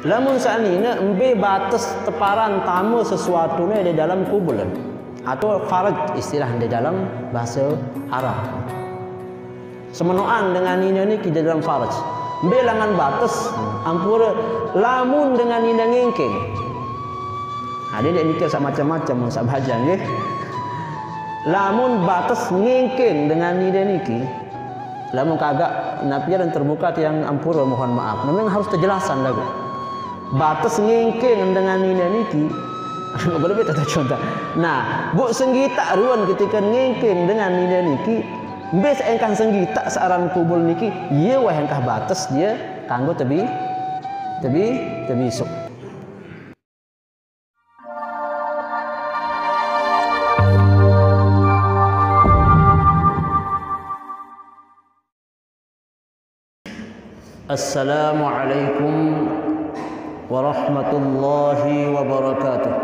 Lamun saanina embe batas teparan tamu sesuatu ni di dalam kubulan atau faraj istilah di dalam bahasa Arab. Semenoan dengan ini ni di dalam faraj. Embe langan batas ampura lamun dengan ini ngengking. Ada dia nikah macam-macam sak bahajan nggih. Lamun batas ngengking dengan ini niki. Lamun kagak napian terbuka tiang ampura mohon maaf. Memang harus terjelasan lagu. Batas ngengking dengan nina niki boleh beta contoh. Nah, buk senggita ruan ketika ngengking dengan nina niki, bes engkang senggita searan kubul niki, ye wah engkah batas dia kanggo tebi sok. Assalamualaikum warahmatullahi wabarakatuh.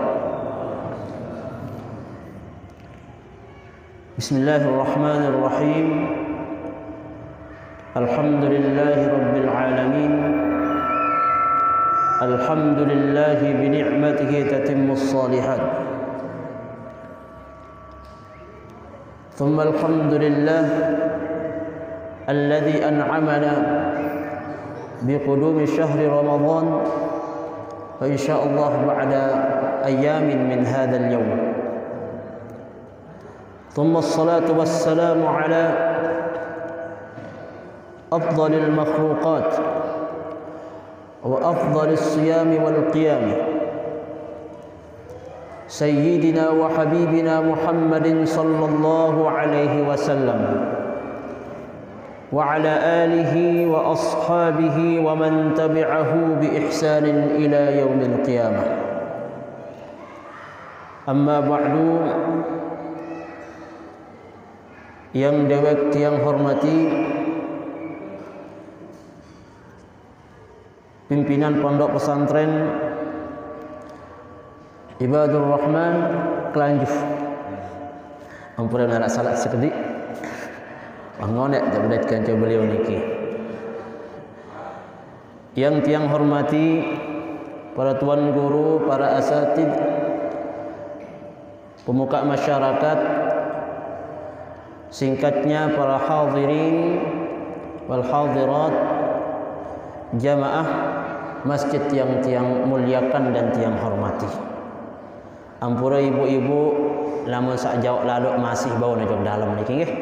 Bismillahirrahmanirrahim. Alhamdulillahi rabbil alamin. Alhamdulillahi bi ni'matihi tatimmus shalihat. Thumma alhamdulillah alladhi an'amana biqudumi syahri Ramadan. فإن شاء الله بعد أيام من هذا اليوم. ثم الصلاة والسلام على أفضل المخلوقات وأفضل الصيام والقيام سيدنا وحبيبنا محمد صلى الله عليه وسلم وعلى آله وأصحابه ومن تبعه بإحسان إلى يوم القيامة. أما بعد, yang dewek tiang hormati pimpinan pondok pesantren Ibadur Rahman Kelanjuh. Ampura nak salat sekedik. Ngonek tak berdekat ke beliau niki. Yang tiang hormati para tuan guru, para asatid, pemuka masyarakat, singkatnya para hadirin wal hadirat, jamaah masjid yang tiang muliakan dan tiang hormati. Ampura ibu-ibu lamun sak jauh lalu masih bau nak dalam niki nggih.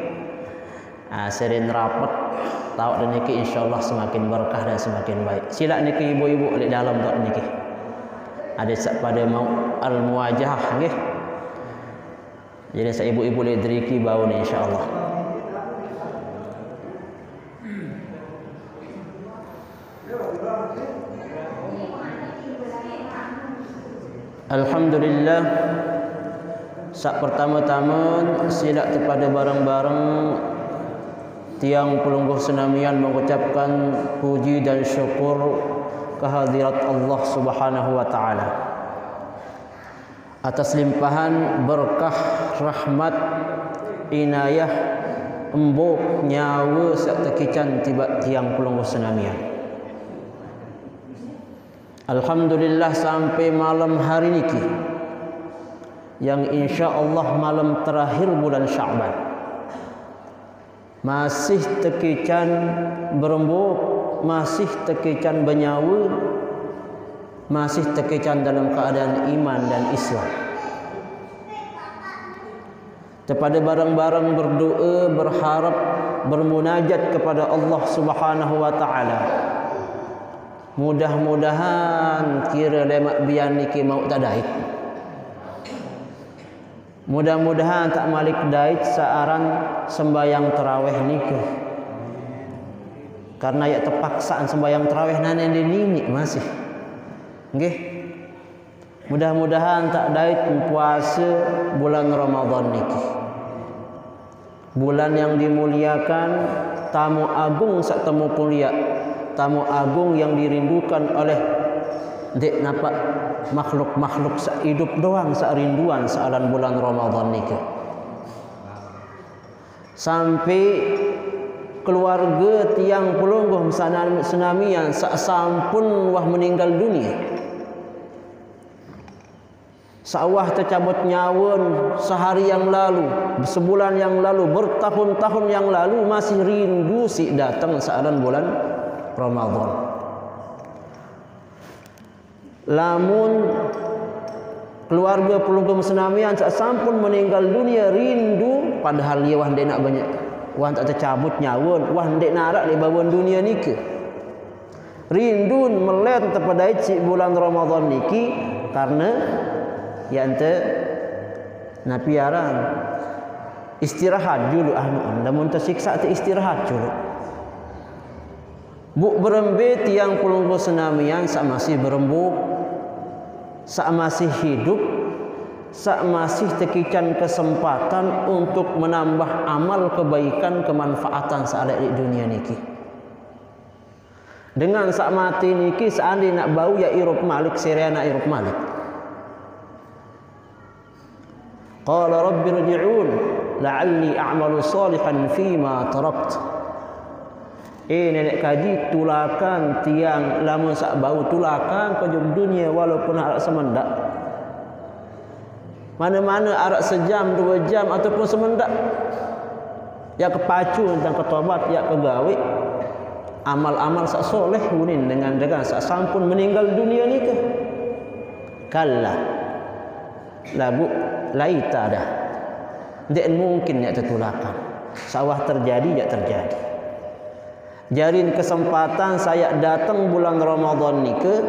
Sering rapat tahu dan niki insyaallah semakin berkah dan semakin baik. Sila niki ibu-ibu di dalam tak niki. Ada sak pada mau al muwajahah nggih. Jadi sak ibu-ibu le driki bau ni insyaallah. Alhamdulillah. Sak pertama-tama sila kepada bareng-bareng tiang pelungguh senamian mengucapkan puji dan syukur kehadirat Allah Subhanahu wa taala atas limpahan berkah, rahmat, inayah, embuk nyawa sak tekican tiba tiang pelungguh senamian. Alhamdulillah sampai malam hari niki yang insya-Allah malam terakhir bulan Sya'ban masih tekican berembuk, masih tekican bernyawa, masih tekican dalam keadaan iman dan Islam. Kepada bareng-bareng berdoa, berharap, bermunajat kepada Allah Subhanahu wa taala. Mudah-mudahan kira lemak bian niki mau tak daik. Mudah-mudahan tak malik daik searan sembayang tarawih niki. Karena ya terpaksaan sembayang tarawih nane nini masih. Nggih. Mudah-mudahan tak daik puasa bulan Ramadan niki. Bulan yang dimuliakan, tamu agung sak temu kuliah, tamu agung yang dirindukan oleh dek nampak makhluk-makhluk hidup doang serinduan sealan bulan Ramadan niki. Sampai keluarga tiang pelungguh senamian sak sampun wah meninggal dunia. Sawah tercabut nyawon sehari yang lalu, sebulan yang lalu, bertahun-tahun yang lalu, masih rindu si datang searan bulan Ramadan. Lamun keluarga pelungguh senamian sak sampun meninggal dunia rindu, padahal dia wah ndek nak banyak, wah tak tercabut nyawon, wah ndek narak di bawon dunia niki. Rindu melet kepada bulan Ramadan niki karena ya ente napiaran istirahat dulu namun tersiksa te istirahat dulu. Bu berembe tiang pelungguh senamian sak masih berembuk, sak masih hidup, sak masih tekican kesempatan untuk menambah amal kebaikan kemanfaatan saat di dunia niki. Dengan sak mati niki seandainya nak bau ya irup malik sirena irup malik. Qala rabbi rji'un la'alli a'malu salihan fima tarakt. Nenek kaji tulakan tiang lamun sak bau tulakan ke dunia walaupun arak semendak. Mana-mana arak sejam, 2 jam ataupun semendak. Ya kepacu tentang ketobat, ya kegawe amal-amal sak soleh hunin dengan sak sampun meninggal dunia ni ke. Kalla. Lagu laita dah. Tidak mungkin ya tertulakan. Sawah terjadi ya terjadi. Jarin kesempatan saya datang bulan Ramadan ni ke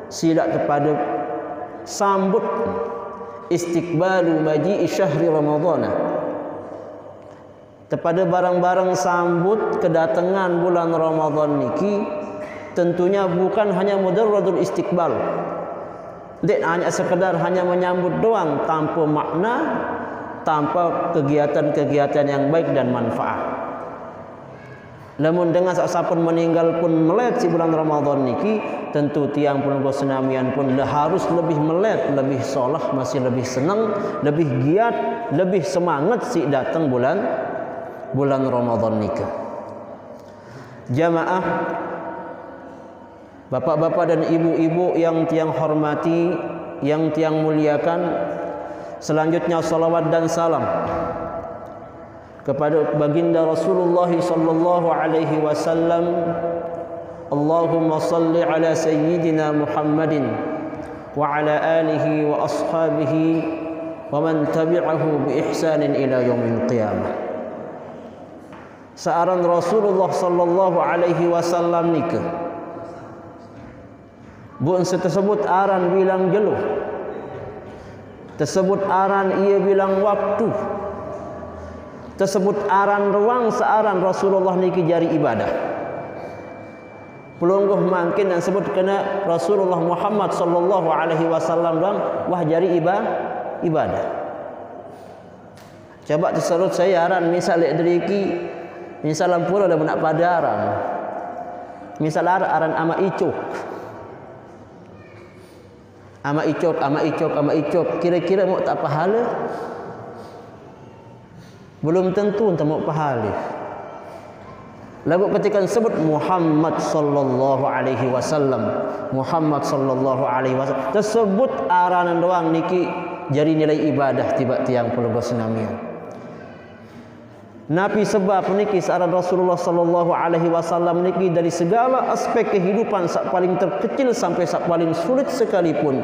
silak kepada sambut istiqbalu maji'i syahri Ramadhan. Kepada barang-barang sambut kedatangan bulan Ramadan niki tentunya bukan hanya mujarradul istiqbal. Tidak hanya sekedar hanya menyambut doang tanpa makna, tanpa kegiatan-kegiatan yang baik dan manfaat. Namun dengan saksapun meninggal pun melet si bulan Ramadan niki, tentu tiang pelungguh senamian pun harus lebih melet, lebih solah, masih lebih senang, lebih giat, lebih semangat si datang bulan Ramadan niki. Jamaah, bapak-bapak dan ibu-ibu yang tiang hormati, yang tiang muliakan, selanjutnya salawat dan salam kepada baginda Rasulullah sallallahu alaihi wasallam. Allahumma salli ala sayyidina Muhammadin wa ala alihi wa ashabihi wa man tabi'ahu bi ihsanin ila yaumil qiyamah. Searan Rasulullah sallallahu alaihi wasallam nikah bun tersebut aran bilang jeluh, tersebut aran ia bilang waktu, tersebut aran ruang searan Rasulullah niki jari ibadah. Pelungguh mangkin yang sebut kena Rasulullah Muhammad sallallahu alaihi wasallam dan wah jari ibadah. Coba terserut saya aran misal deriki misal pura dah nak padaran. Misal aran ama icuk. Ama icuk kira-kira mau tak pahala? Belum tentu untuk mau pahala. Lagu ketika sebut Muhammad sallallahu alaihi wasallam, Muhammad sallallahu alaihi wasallam, tersebut aranan doang niki jadi nilai ibadah tiba tiang pelungguh senamian. Nabi sebab niki searan Rasulullah sallallahu alaihi wasallam niki dari segala aspek kehidupan sak paling terkecil sampai sak paling sulit sekalipun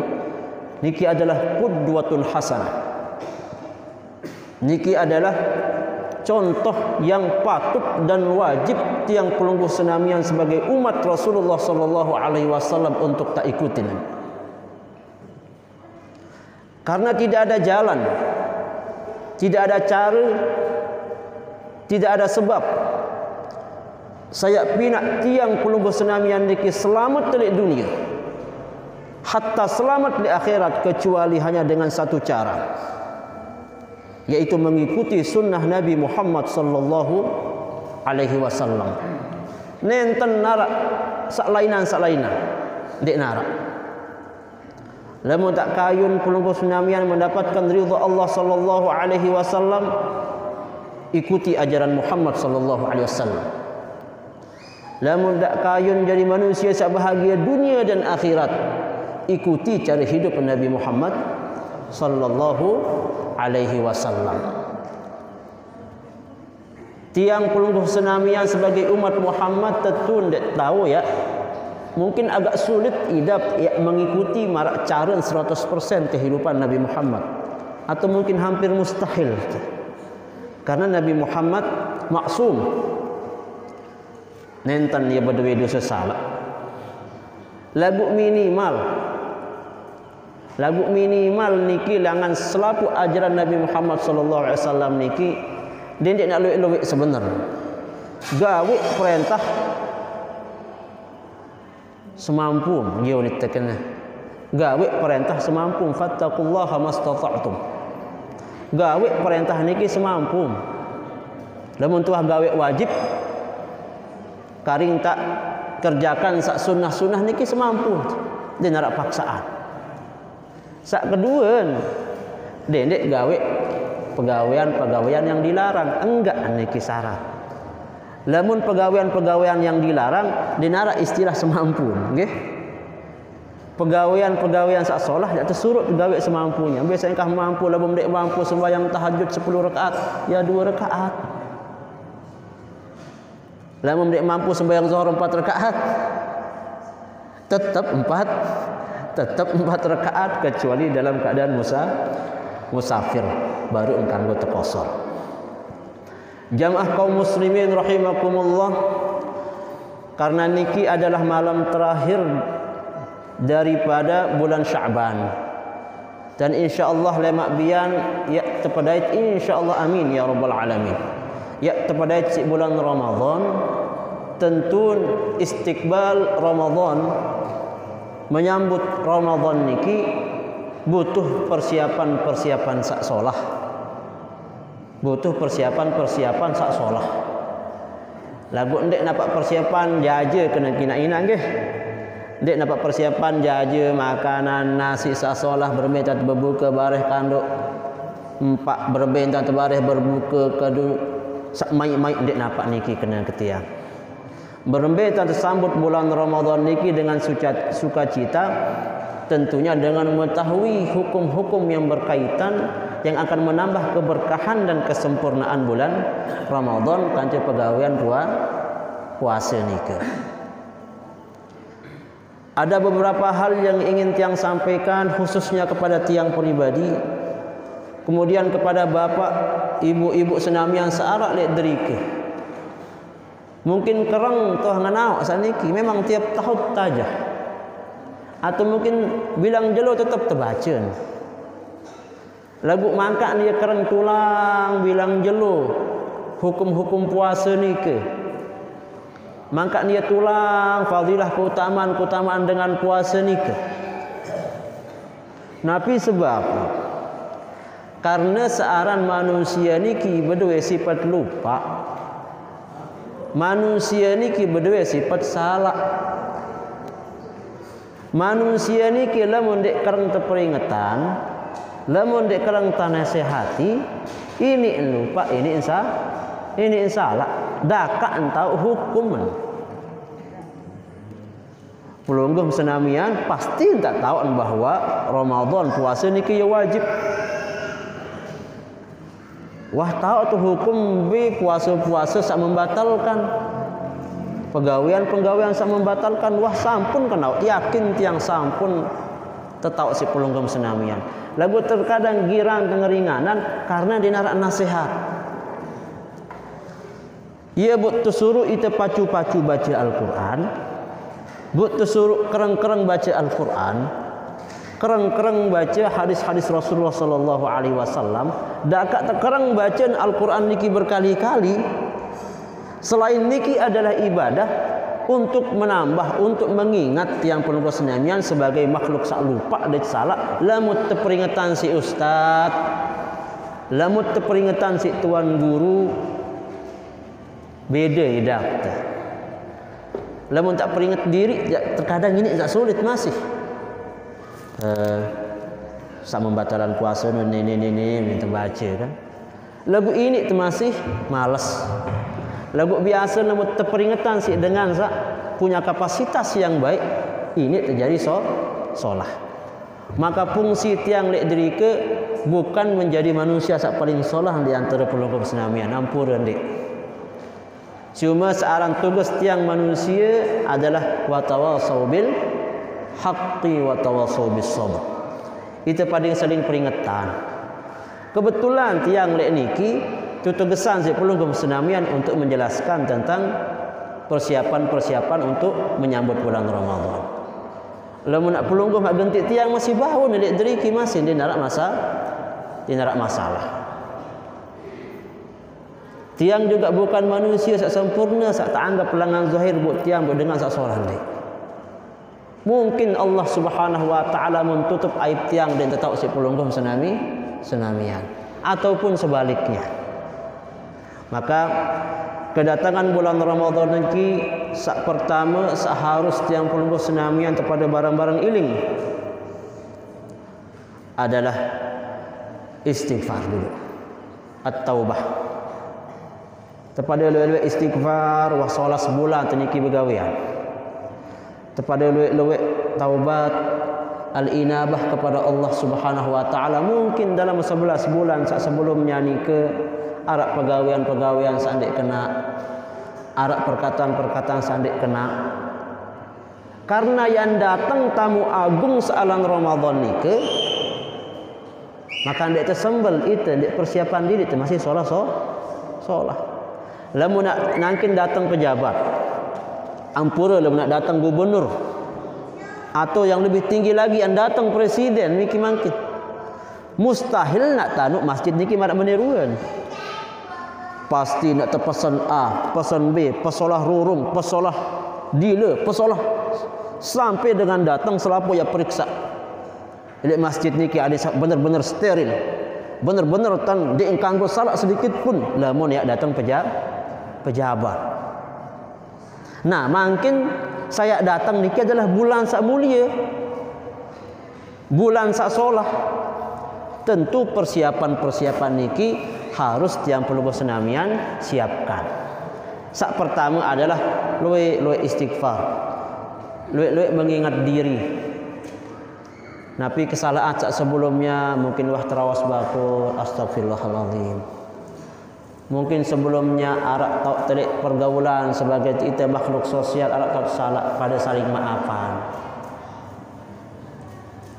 niki adalah qudwatun hasanah. Niki adalah contoh yang patut dan wajib tiang pelungguh senamian sebagai umat Rasulullah sallallahu alaihi wasallam untuk tak ikutin. Karena tidak ada jalan, tidak ada cara, tidak ada sebab saya pinak tiang pelungguh senamian niki selamat di dunia hatta selamat di akhirat kecuali hanya dengan satu cara, yaitu mengikuti sunnah Nabi Muhammad sallallahu alaihi wasallam. Nenten narak saklainan dek narak. Lamun tak kayun pelungguh senamian mendapatkan ridha Allah sallallahu alaihi wasallam, ikuti ajaran Muhammad sallallahu alaihi wasallam. Lamun dak kayun jadi manusia sak bahagia dunia dan akhirat, ikuti cara hidup Nabi Muhammad sallallahu alaihi wasallam. Tiang pelungguh senamian sebagai umat Muhammad tentu ndak tahu ya. Mungkin agak sulit idap ya, mengikuti marak cara 100% kehidupan Nabi Muhammad, atau mungkin hampir mustahil. Karena Nabi Muhammad maksum. Nentan dia berdua dosa salah. Lagu minimal niki langan selaku ajaran Nabi Muhammad sallallahu alaihi wasallam niki dia nak luwek-luwek sebenarnya. Gawe perintah semampu dia ni terkena. Gawe perintah semampu, fattaqullaha mastata'tum. Gawe perintah niki semampu. Lamun tuah gawe wajib karing tak kerjakan sak sunnah-sunnah niki semampu. Dia narak paksaan. Sak kedua, dendek gawe pegawaian yang dilarang, enggak niki syarat. Lamun pegawaian yang dilarang dinara istilah semampu, nggih. Pegawaian sak solah dak tersuruh gawe semampunya. Biasanya kah mampu, lamun dek mampu sembahyang tahajud 10 rakaat, ya 2 rakaat. Lamun dek mampu sembahyang zuhur 4 rakaat, tetap 4 rakaat kecuali dalam keadaan musafir baru engkang go tekosor. Jamaah kaum muslimin rahimakumullah, karena niki adalah malam terakhir daripada bulan Sya'ban, dan insyaallah lemak bian ya tepadait insyaallah, amin ya rabbal alamin, ya tepadait si bulan Ramadan. Tentu istiqbal Ramadan, menyambut Ramadan niki butuh persiapan sak solah. Butuh persiapan sak solah. Lagu ndek napak persiapan jaja kena ina nggih. Ndek napak persiapan jaja makanan nasi sak solah bermetat berbuka bareh kanduk. Empat berbentat bareh berbuka kadu sak mai-mai ndek napak niki kena ketiang. Berbentat sambut bulan Ramadan niki dengan sukacita, tentunya dengan mengetahui hukum-hukum yang berkaitan yang akan menambah keberkahan dan kesempurnaan bulan Ramadan kanca pegawaian puasa nika. Ada beberapa hal yang ingin tiang sampaikan khususnya kepada tiang pribadi, kemudian kepada bapak, ibu-ibu senamian searak lek derike. Mungkin kerang toh nganau saniki memang tiap tahun tajah. Atau mungkin bilang jelo tetap terbaca. Lagu mangkak dia kerang tulang bilang jelo hukum-hukum puasa ni ke. Mangkak dia tulang fadilah keutamaan dengan puasa ni ke. Nabi sebab karena searan manusia niki berdua sifat lupa. Manusia niki berdua sifat salah. Manusia ni lamun dek kerang terperingatan, lamun dek kerang tanasihati, ini lupa, ini salah. Daka entau hukum. Pelungguh senamian pasti tak tahu bahwa Ramadan puasa ni ya wajib. Wah tahu tu hukum bi puasa sak membatalkan. Pegawaian sak membatalkan, wah sampun kenal yakin tiang sampun tetau si pelunggum senamian. Lagu terkadang girang kengeringanan karena dinarak nasihat. Ia but suruh itu pacu-pacu baca Al-Quran, but suruh kereng-kereng baca Al-Quran, kereng-kereng baca hadis-hadis Rasulullah sallallahu alaihi wasallam. Dak kereng baca Al-Quran niki berkali-kali. Selain niki adalah ibadah untuk menambah, untuk mengingat tiang pelungguh senamian sebagai makhluk sak lupa dan salah. Lamut terperingatan si ustaz, lamut terperingatan si tuan guru, beda hidup. Lamun tak peringat diri, terkadang ini tak sulit masih. Sak membatalan puasa ini minta baca kan. Lagu ini masih malas. Lagu biasa namun terperingatan si dengan punya kapasitas yang baik, ini terjadi solah. Maka fungsi tiang lek derike bukan menjadi manusia sak paling solah di antara pelunggup senamian. Ampun dek. Cuma seorang tugas tiang manusia adalah watawasau bil haqqi watawasau bis sabr. Itu paling saling peringatan. Kebetulan tiang lek niki tutugesan si pelunggup senamian untuk menjelaskan tentang persiapan-persiapan untuk menyambut bulan Ramadan. Lamun nak pelungguh mak gentik tiang masih bau ni lek deriki masih dia narak masalah. Tiang juga bukan manusia sak sempurna sak tak anggap pelangan zahir buat tiang buat dengan sak solah ni. Mungkin Allah Subhanahu wa taala mentutup aib tiang dan tetap si pelungguh senamian ataupun sebaliknya. Maka kedatangan bulan Ramadan ini sak pertama seharus tiang pelungguh senamian kepada barang-barang iling adalah istighfar dulu, at-taubah. Kepada luwe-luwe istighfar wa salat sebulan teniki begawian. Kepada luwe-luwe taubat al-inabah kepada Allah Subhanahu wa taala, mungkin dalam 11 bulan sak sebelumnya ni ke arak pegawaian-pegawaian sandek kena, arak perkataan-perkataan sandek kena. Karena yang datang tamu agung sealang Ramadan ni ke, maka ndek tersembel itu ndek persiapan diri itu masih solah. Lamun nak nangkin datang pejabat, ampura lamun nak datang gubernur, atau yang lebih tinggi lagi yang datang presiden niki mangkin. Mustahil nak tanuk masjid niki marak meniruan. Pasti nak terpesan A, pesan B, pesolah rurung, pesolah dila, pesolah sampai dengan datang selapo ya periksa. Jadi masjid niki ada benar-benar steril. Benar-benar tan dia kanggo salah sedikit pun lamun ya datang pejabat. Nah, mungkin saya datang niki adalah bulan sak mulia. Bulan sak solah. Tentu persiapan-persiapan niki harus tiang pelungguh senamian siapkan. Sak pertama adalah luwe istighfar. Luwe mengingat diri. Nabi kesalahan sak sebelumnya mungkin wah terawas baku astagfirullahaladzim. Mungkin sebelumnya arak tak terik pergaulan sebagai kita makhluk sosial arak tak salah pada saling maafan.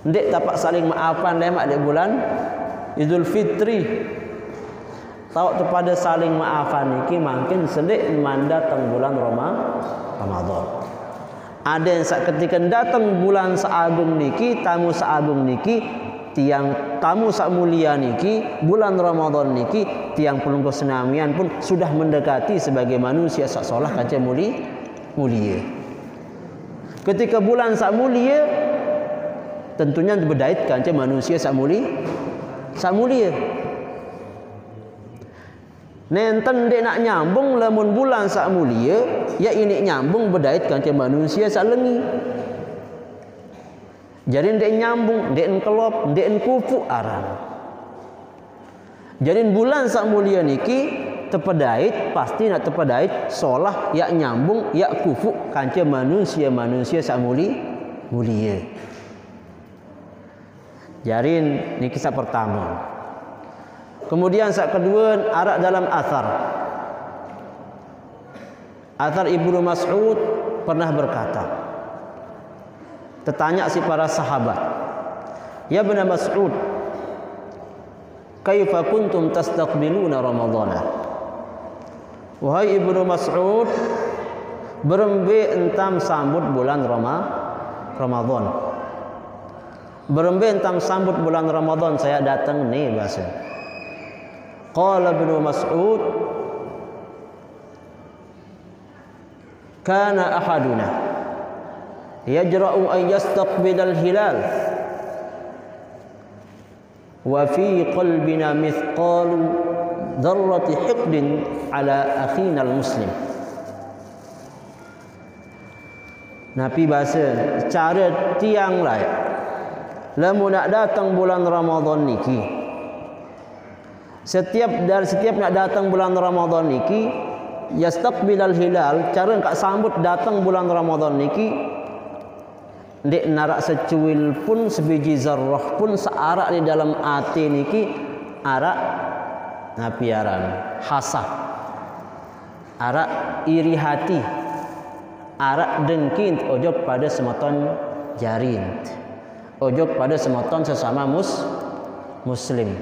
Ndek tapak saling maafan lemak di bulan Idul Fitri. Tahu kepada saling maafan niki mungkin sedek mandatang bulan Ramadan. Ada yang saat ketika datang bulan seagung niki, tamu seagung niki, tiang tamu sak mulia niki, bulan Ramadan niki, tiang pelungguh senamian pun sudah mendekati sebagai manusia sak solah kaca mulia. Ketika bulan sak mulia, tentunya berdait kaca manusia sak mulia. Nenten dek nak nyambung lamun bulan sak mulia, ya ini nyambung berdait kaca manusia sak lengi. Jadi dek nyambung, dek kelop, dek kufu aran. Jadi bulan sak mulia niki tepedait pasti nak tepedait solah ya nyambung ya kufu kaca manusia sak mulia. Jarin ni kisah pertama. Kemudian saat kedua arak dalam athar. Athar Ibnu Mas'ud pernah berkata, tertanya si para sahabat, ya Ibnu Mas'ud, kaifa kuntum tastaqbiluna Ramadhana? Wahai Ibnu Mas'ud, berembe entam sambut bulan Ramadan. Berembe entam sambut bulan Ramadan saya datang nih bahasa. Qala Ibnu Mas'ud, kana ahaduna yajra'u an yastaqbil al-hilal wa fi qalbina mithqalu dharrati hiqdin ala akhina al-muslim. Nabi bahasa cara tiang lain lamun nak datang bulan Ramadan niki, Setiap nak datang bulan Ramadan niki, yastaqbilal hilal, cara engkak sambut datang bulan Ramadan niki, ndek narak secuil pun sebiji zarrah pun searak di dalam ati niki arak ngapiaran hasad, arak iri hati, arak dengki ojok pada semoton jarin, ojok pada semoton sesama muslim.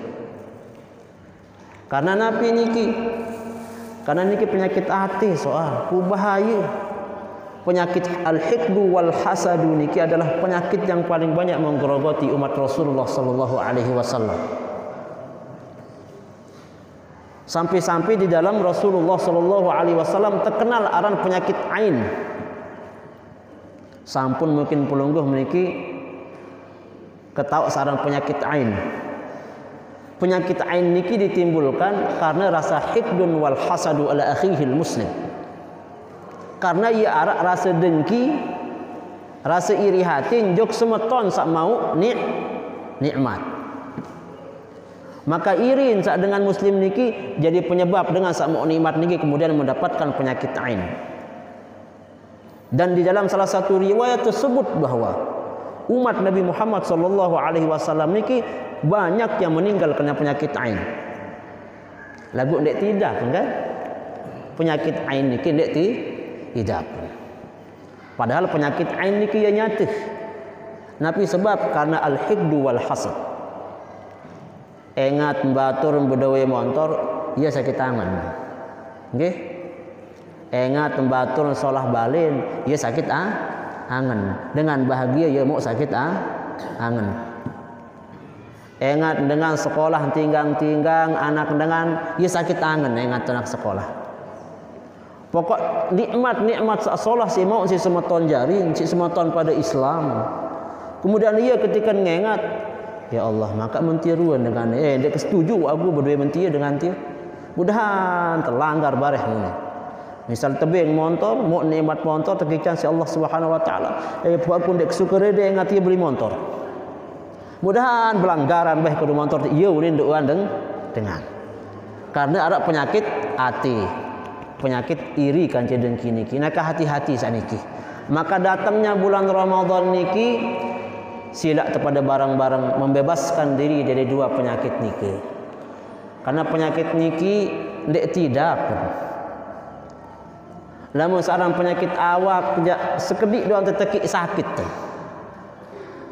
Karena napi niki, karena niki penyakit hati soal ku bahaya. Penyakit al-hiqdu wal hasadu niki adalah penyakit yang paling banyak menggerogoti umat Rasulullah sallallahu alaihi wasallam. Sampai-sampai di dalam Rasulullah sallallahu alaihi wasallam terkenal aran penyakit ain. Sampun mungkin pelungguh meniki ketahu saran penyakit ain. Penyakit ain niki ditimbulkan karena rasa hiqdun wal hasadu ala akhihil muslim. Karena ia arak rasa dengki, rasa iri hati, njok semeton sak mau nikmat. Maka iri sak dengan muslim niki jadi penyebab dengan sak mau nikmat niki kemudian mendapatkan penyakit ain. Dan di dalam salah satu riwayat tersebut bahwa umat Nabi Muhammad sallallahu alaihi wasallam niki banyak yang meninggal karena penyakit ain. Lagu ndek tidak kan? Penyakit ain niki ndek tidak. Padahal penyakit ain niki ya nyata. Nabi sebab karena al-hiqdu wal hasad. Engat batur bedawe montor, ia sakit tangan. Nggih. Engat batur solah balin, ia sakit angen. Dengan bahagia ia mau sakit angen. Engat dengan sekolah tinggang-tinggang anak dengan ia sakit angen engat anak sekolah. Pokok nikmat-nikmat sasolah si mau si semeton jaring, si semeton pada Islam. Kemudian ia ketika ngengat, ya Allah, maka mentiruan dengan dia setuju aku berdua mentia dengan dia. Mudahan terlanggar bareh mune. Misal tebing motor, mau nikmat motor tekican si Allah Subhanahu wa taala. Aku ndek sukare dia ngat ia beli motor. Mudahan pelanggaran bae kudu motor ieu ulin doan dengan. Karena ada penyakit hati. Penyakit iri kanca dengki niki. Naka hati-hati saniki. Maka datangnya bulan Ramadan niki sila kepada barang-barang membebaskan diri dari dua penyakit niki. Karena penyakit niki ndek tidak. Lamun sarang penyakit awak sekedik doang tertekik sakit.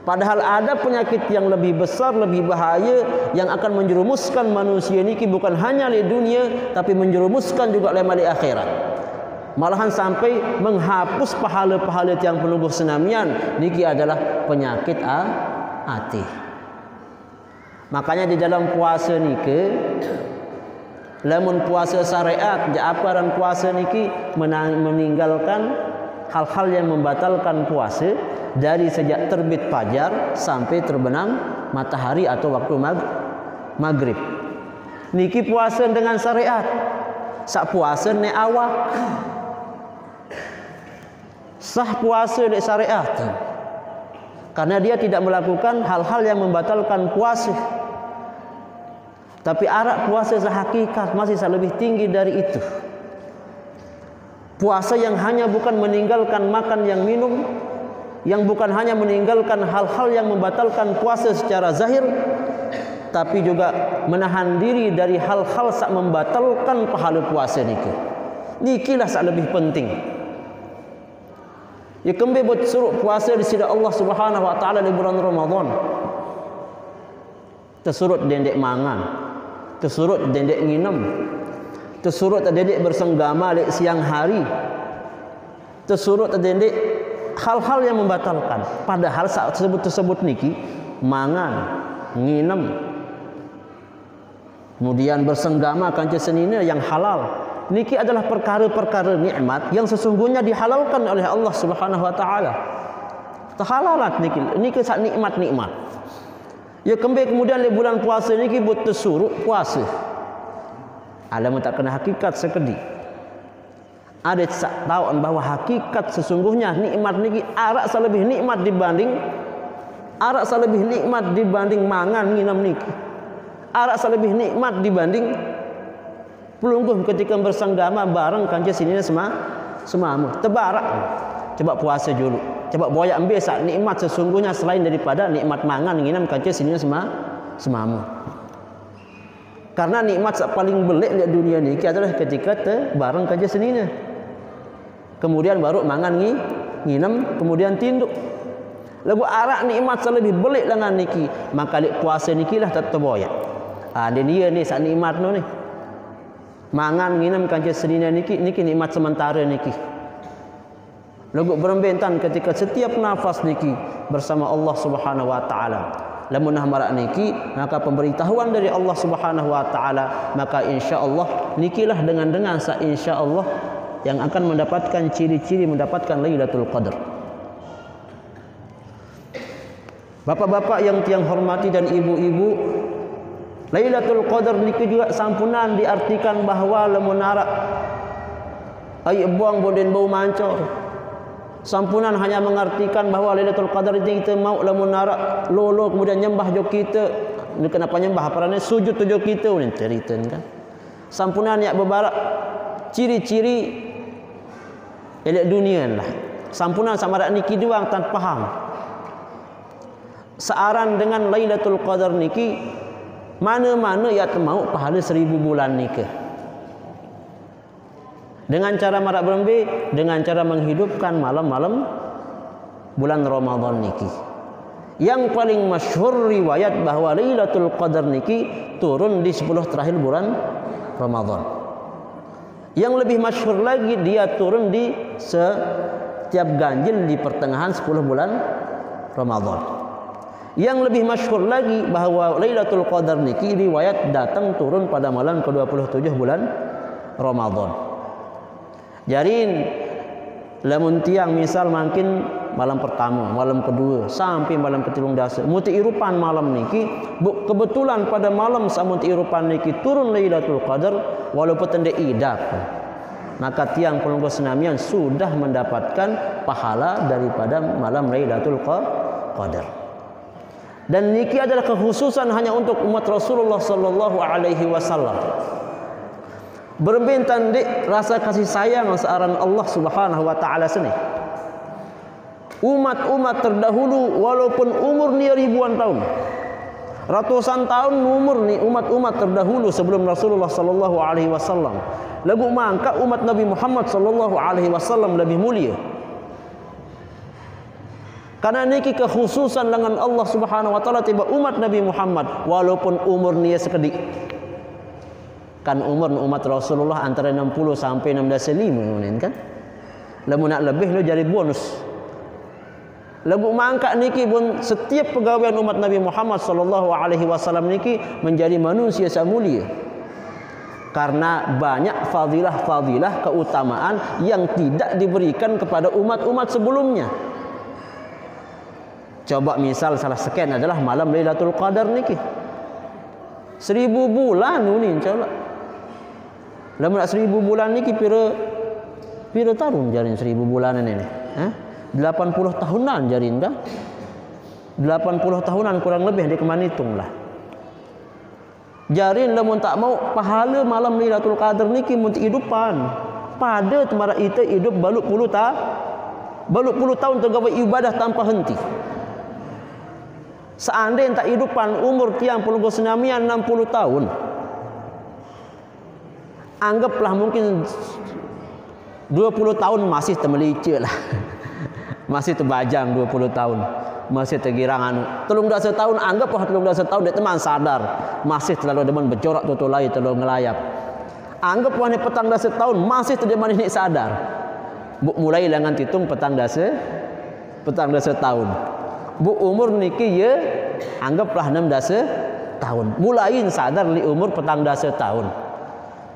Padahal ada penyakit yang lebih besar, lebih bahaya yang akan menjerumuskan manusia niki bukan hanya di dunia tapi menjerumuskan juga lema di akhirat. Malahan sampai menghapus pahala-pahala yang penunggu senamian niki adalah penyakit hati. Makanya di dalam puasa niki lamun puasa syariat aparan puasa niki meninggalkan hal-hal yang membatalkan puasa dari sejak terbit fajar sampai terbenam matahari atau waktu maghrib. Niki puasa dengan syariat. Sak puasa ne awak. Sah puasa di syariat. Karena dia tidak melakukan hal-hal yang membatalkan puasa. Tapi arak puasa sehakikat masih lebih tinggi dari itu. Puasa yang hanya bukan meninggalkan makan yang minum, yang bukan hanya meninggalkan hal-hal yang membatalkan puasa secara zahir, tapi juga menahan diri dari hal-hal sak membatalkan pahala puasa niki. Nikilah sak lebih penting. Ya kembe buat suruh puasa di sisi Allah Subhanahu wa taala di bulan Ramadan. Tersurut dendek mangan, tersurut dendek nginem, tersurut dendek bersenggama di siang hari, tersurut dendek hal-hal yang membatalkan. Padahal saat tersebut niki mangan, nginem, kemudian bersenggama kanca senina yang halal. Niki adalah perkara-perkara nikmat yang sesungguhnya dihalalkan oleh Allah Subhanahu wa taala. Terhalalat niki sak nikmat-nikmat. Ya kembali kemudian di bulan puasa niki buat tersuruh puasa. Alamun tak kena hakikat sekedik. Ada tahu bahwa hakikat sesungguhnya nikmat niki arak selebih nikmat dibanding mangan nginam niki. Arak lebih nikmat dibanding pelungguh ketika bersenggama bareng kanca sinina semamu. Tebarak. Coba puasa dulu. Coba boyak ambil sak nikmat sesungguhnya selain daripada nikmat mangan nginam kanca sinina semamu. Karena nikmat sak paling belik di dunia ni adalah ketika bareng kanca sinina. Kemudian baru mangan nginam, kemudian tinduk. Lagu arak nikmat lebih belik dengan niki, maka lik puasa niki lah tak terboyak. Dia ni sak nikmat no ni. Mangan nginam kanca sinina niki nikmat sementara niki. Lagu berembentan ketika setiap nafas niki bersama Allah Subhanahu wa taala. Lamun marak niki maka pemberitahuan dari Allah Subhanahu wa taala, maka insyaallah nikilah dengan sa insyaallah yang akan mendapatkan ciri-ciri mendapatkan Lailatul Qadar. Bapak-bapak yang tiang hormati dan ibu-ibu, Lailatul Qadar niki juga sampunan diartikan bahawa lamun narak ai buang boden bau mancor. Sampunan hanya mengartikan bahawa Lailatul Qadar ini kita mau lamun narak lolo kemudian nyembah jo kita. Ni kenapa nyembah aparane sujud tu jo kita ni cerita kan. Sampunan yak bebarak ciri-ciri elok dunia lah. Sampunan sama dak niki doang tan faham. Searan dengan Lailatul Qadar niki mana-mana yak mau pahala 1000 bulan nikah. Dengan cara marak berembe, dengan cara menghidupkan malam-malam bulan Ramadan niki. Yang paling masyhur riwayat bahawa Lailatul Qadar niki turun di 10 terakhir bulan Ramadan. Yang lebih masyhur lagi dia turun di setiap ganjil di pertengahan 10 bulan Ramadan. Yang lebih masyhur lagi bahawa Lailatul Qadar niki riwayat datang turun pada malam ke-27 bulan Ramadan. Jarin lamun tiang misal makin malam pertama, malam kedua sampai malam ke-13 muti irupan malam niki kebetulan pada malam samuti irupan niki turun Lailatul Qadar walaupun tende idap, maka tiang pelungguh senamian sudah mendapatkan pahala daripada malam Lailatul Qadar. Dan niki adalah kekhususan hanya untuk umat Rasulullah sallallahu alaihi wasallam. Berbentan dik rasa kasih sayang searan Allah Subhanahu wa taala sini. Umat-umat terdahulu walaupun umur ni ribuan tahun, ratusan tahun umur ni umat-umat terdahulu sebelum Rasulullah sallallahu alaihi wasallam. Lagu mangka umat Nabi Muhammad sallallahu alaihi wasallam lebih mulia. Karena niki kekhususan dengan Allah Subhanahu wa taala tiba umat Nabi Muhammad walaupun umur ni sekedik. Kan umur umat Rasulullah antara 60 sampai 65 kan. Lamun nak lebih lu jadi bonus. Lagu mangka niki pun setiap pegawaian umat Nabi Muhammad sallallahu alaihi wasallam niki menjadi manusia yang mulia. Karena banyak fadilah-fadilah keutamaan yang tidak diberikan kepada umat-umat sebelumnya. Coba misal salah sekian adalah malam Lailatul Qadar niki. 1000 bulan ni insyaallah. Lamun nak 1000 bulan niki pira tahun jarin 1000 bulanan ini? 80 tahunan jarin dah. 80 tahunan kurang lebih dia keman hitung lah. Jarin lamun tak mau pahala malam Lailatul Qadar niki mun hidupan. Pada temara ita hidup balut puluh tahun tergawe ibadah tanpa henti. Seandainya tak hidupan umur tiang pelungguh senamian 60 tahun. Anggaplah mungkin 20 tahun masih termelice lah. Masih terbajang 20 tahun. Masih tergirang anu. 13 tahun anggaplah 13 tahun dia teman sadar. Masih terlalu demen bercorak tutulai terlalu ngelayap. Anggaplah ni petang dasa tahun masih terdemen ini sadar. Mulai dengan hitung petang dasa tahun. Bu umur niki ya anggaplah 16 tahun. Mulain sadar li umur petang dasa tahun.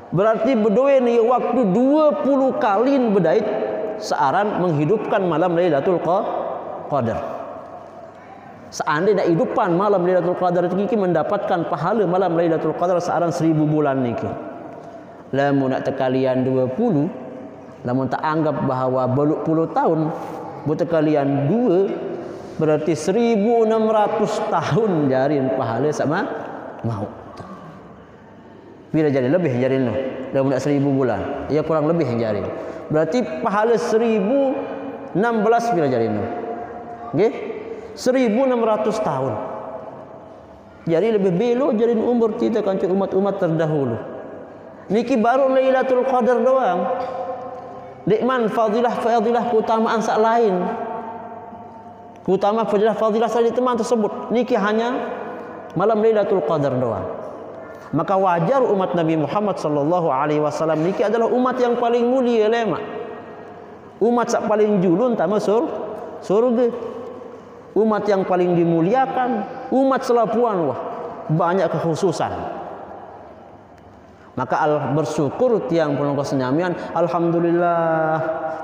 Berarti berdua ni waktu 20 kali bedait searan menghidupkan malam Lailatul Qadar. Seandainya hidupan malam Lailatul Qadar itu mendapatkan pahala malam Lailatul Qadar searan 1000 bulan niki. Lamun nak tekalian 20, lamun tak anggap bahawa beluk puluh tahun, buat tekalian 2 berarti 1600 tahun jarin pahala sama mau. Bila jadi lebih jari nu. Dah budak 1000 bulan. Ia kurang lebih jari. Berarti pahala 1016 bila jari nu. Nggih? 1600 tahun. Jadi lebih belok jadi umur kita kancung umat-umat terdahulu. Niki baru Lailatul Qadar doang. Nikman fadilah keutamaan sak lain. Keutamaan fadilah saja teman tersebut. Niki hanya malam Lailatul Qadar doang. Maka wajar umat Nabi Muhammad sallallahu alaihi wasallam niki adalah umat yang paling mulia lema. Umat sak paling julun ta masuk surga. Umat yang paling dimuliakan, umat selapuan wah banyak kekhususan. Maka bersyukur tiang penunggu senyamian, alhamdulillah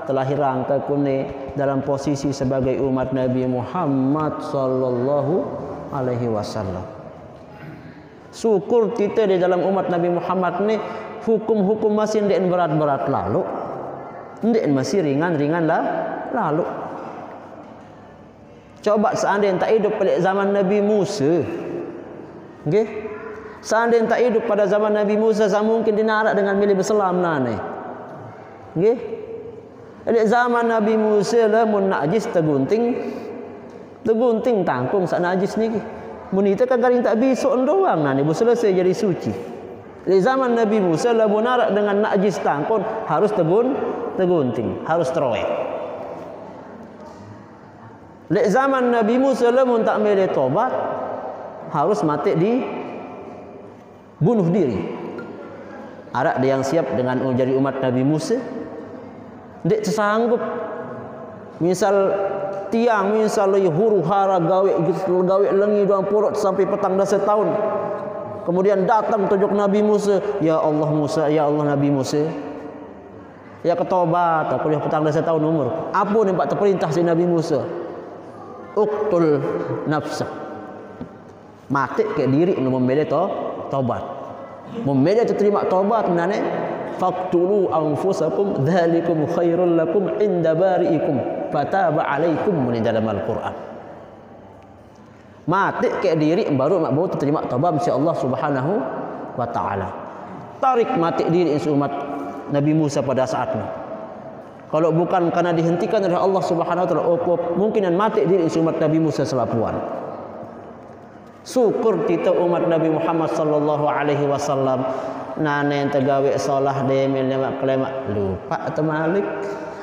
telah hirangka kune dalam posisi sebagai umat Nabi Muhammad sallallahu alaihi wasallam. Syukur kita di dalam umat Nabi Muhammad ni hukum-hukum masih ndek berat-berat lalu, ndek masih ringan-ringan lah lalu. Coba seandainya tak hidup pada zaman Nabi Musa, nggih? Seandainya tak hidup pada zaman Nabi Musa, tak mungkin dinarak dengan milih berselam nane. Nggih? Di zaman Nabi Musa lah mun najis tegunting tangkung sak najis niki. Mun itu kan garing tak bisok doang nane bu selesai jadi suci. Di zaman Nabi Musa lah mun narak dengan najis tangkung harus tegunting, harus teroek. Di zaman Nabi Musa lah mun tak milih tobat harus mati di bunuh diri. Ada yang siap dengan menjadi umat Nabi Musa? Dek sanggup. Misal tiang huru hara gawe lengi doang purut sampai petang dah setahun. Kemudian datang tunjuk Nabi Musa, ya Allah Musa, ya Allah Nabi Musa. Ya ketobat, aku dah petang dah setahun umur. Apa ni pak terperintah si Nabi Musa? Uqtul nafsa. Mati ke diri untuk membela tobat. Membela terima tobat nane faqtulu anfusakum dzalikum khairul lakum inda bari'ikum fataba alaikum min dalam Al-Qur'an. Mati ke diri baru mak baru terima tobat insya Allah Subhanahu wa taala. Tarik mati diri umat Nabi Musa pada saat ini. Kalau bukan karena dihentikan oleh Allah Subhanahu wa taala, mungkinan mati diri umat Nabi Musa selapuan. Syukur kita umat Nabi Muhammad sallallahu alaihi wasallam nane tegawe salah demel lemak kelemak lupa temalik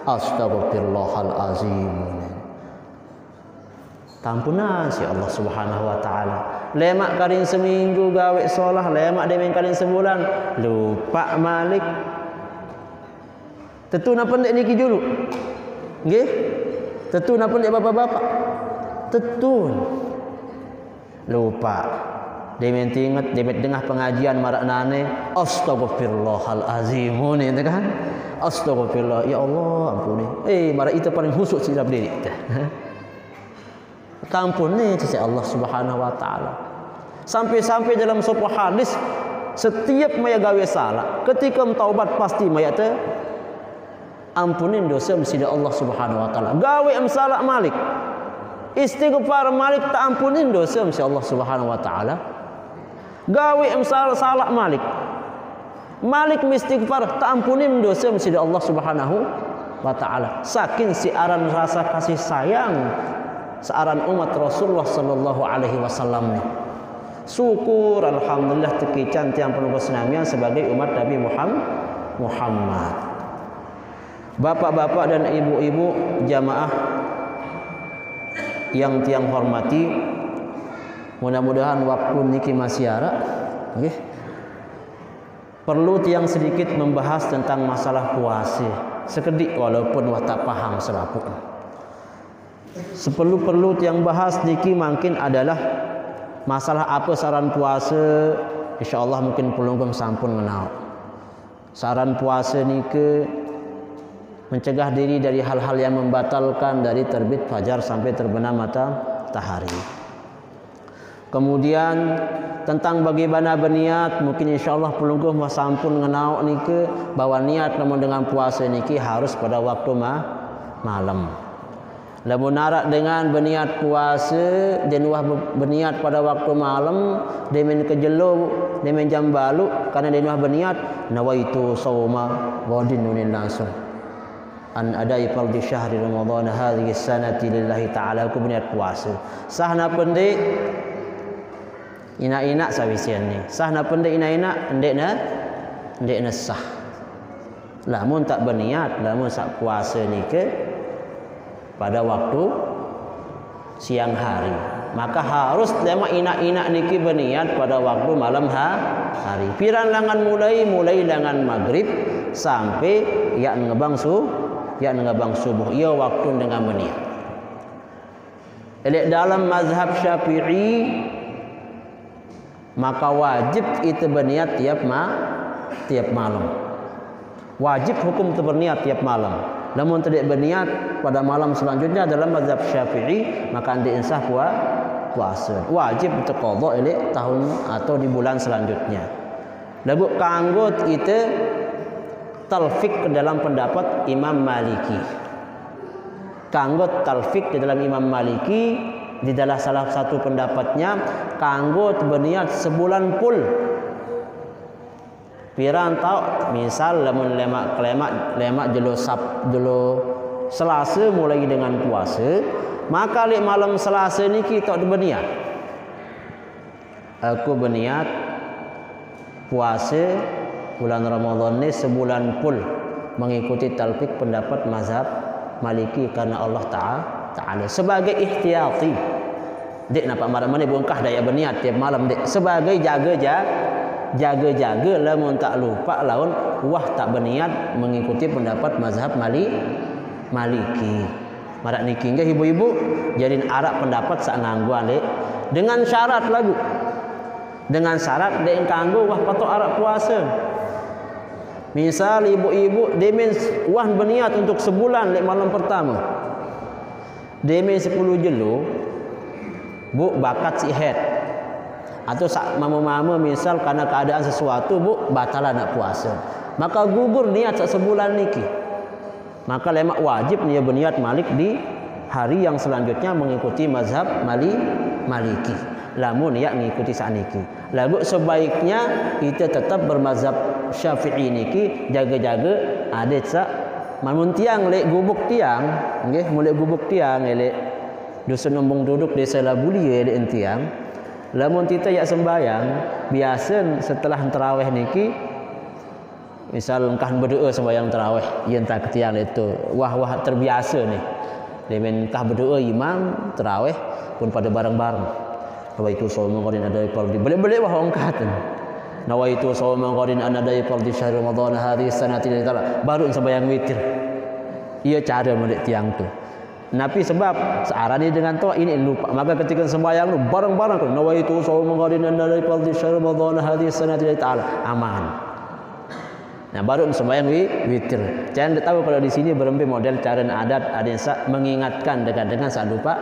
astagfirullahalazim. Tampunan si Allah Subhanahu wa taala. Lemak karing seminggu gawe salah, lemak demel karing sebulan lupa malik. Tentu nak pendek niki dulu. Nggih? Tentu nak pendek bapak-bapak. Tentu. Lupa. Demen ingat demen dengar pengajian marak nane astagfirullahalazim ni kan? Astagfirullah ya Allah ampuni. Marak itu paling khusyuk silap diri. Tampun ni sisi Allah Subhanahu wa taala. Sampai-sampai dalam sebuah hadis setiap maya gawe salah, ketika taubat pasti maya teh ampunin dosa mesti Allah Subhanahu wa taala. Gawe salah malik. Istighfar malik tak ampunin dosa mesti Allah Subhanahu wa taala. Gawe salah malik. Malik istighfar tak ampunin dosa mesti Allah Subhanahu wa taala. Saking siaran rasa kasih sayang searan umat Rasulullah sallallahu alaihi wasallam ni. Syukur alhamdulillah tekican tiang penuh kesenangan sebagai umat Nabi Muhammad. Bapak-bapak dan ibu-ibu jamaah yang tiang hormati, mudah-mudahan waktu niki masih ada, okay. Perlu tiang sedikit membahas tentang masalah puasa, sekedik walaupun wah tak paham selaput. Seperlu tiang bahas niki mungkin adalah masalah apa saran puasa. InsyaAllah mungkin pelunggum sampun menau. Saran puasa niki mencegah diri dari hal-hal yang membatalkan dari terbit fajar sampai terbenam matahari. Kemudian tentang bagaimana berniat, mungkin insyaallah pelungguh sampun ngenau niki bahwa niat namun dengan puasa niki harus pada waktu malam. Lamun narak dengan berniat puasa, dan wah berniat pada waktu malam, dia main kejelo, dia main jam balu, karena dia wah berniat nawaitu sauma ghadin nunin langsung. An adai fardhi syahri Ramadan hadhihi sanati lillahi ta'ala, aku berniat puasa. Sahna pendik ina-ina sawisian ni. Sahna pendik ina-ina ndekna sah. Lamun tak berniat, lamun sak puasa ni ke pada waktu siang hari, maka harus lema ina-ina niki berniat pada waktu malam hari. Piran langan mulai langan maghrib sampai ya ngebang subuh. Ia waktu dengan berniat. Elek dalam mazhab Syafi'i maka wajib itu berniat tiap malam. Wajib hukum itu berniat tiap malam. Namun tidak berniat pada malam selanjutnya dalam mazhab Syafi'i maka anda insah puasa. Wajib untuk qada elek tahun atau di bulan selanjutnya. Lagu kanggo itu talfik ke dalam pendapat Imam Maliki. Kanggo talfik di dalam Imam Maliki di dalam salah satu pendapatnya kanggo berniat sebulan full. Piran tau misal lamun lemak jelo Selasa mulai dengan puasa, maka lek malam Selasa ni kita berniat. Aku berniat puasa bulan Ramadan ni sebulan full mengikuti talfik pendapat mazhab Maliki karena Allah Ta'ala sebagai ihtiyati. Dek nampak mana-mana bongkah daya berniat tiap malam dek sebagai jaga-jaga lamun tak lupa lawan wah tak berniat mengikuti pendapat mazhab Maliki. Marak niki nggih ibu-ibu jadiin arak pendapat sak ngangguan dek dengan syarat lagu. Dengan syarat dek kanggo wah patok arak puasa. Misal ibu-ibu demen wah berniat untuk sebulan lek malam pertama. Demen 10 jelo bu bakat si head. Atau sak mama-mama misal karena keadaan sesuatu bu batalan nak puasa, maka gugur niat sak sebulan niki, maka lemak wajib dia berniat malik di hari yang selanjutnya mengikuti mazhab Maliki. Lamun ya mengikuti sak niki, lagu sebaiknya kita tetap bermazhab Syafi'i niki, jaga-jaga adet sak mamun tiang lek gubuk tiang nggih mulai gubuk tiang lek dusun nombong duduk desa Labuli lek entiang. Lamun kita yak sembayang biasa setelah tarawih niki misal engkah berdoa sembayang tarawih yen tak ketiang itu wah terbiasa nih demen kah berdoa imam tarawih pun pada bareng-bareng nawaitu shauma qadin adai fardhi balik-balik wah angkat nawaitu shauma qadin adai fardhi syahr Ramadan hadhihi sanati lillahi baru sembayang witir. Ia cara mendik tiang tu. Nabi sebab searani dengan tu ini lupa, maka ketika sembahyang lu bareng-bareng tu nawaitu shauma qadin adai fardhi syahr Ramadan hadhihi sanati lillahi ta'ala aman. Nah baru sembahyang witir. Jangan tahu kalau di sini berempe model cara adat ada yang mengingatkan dengan saya lupa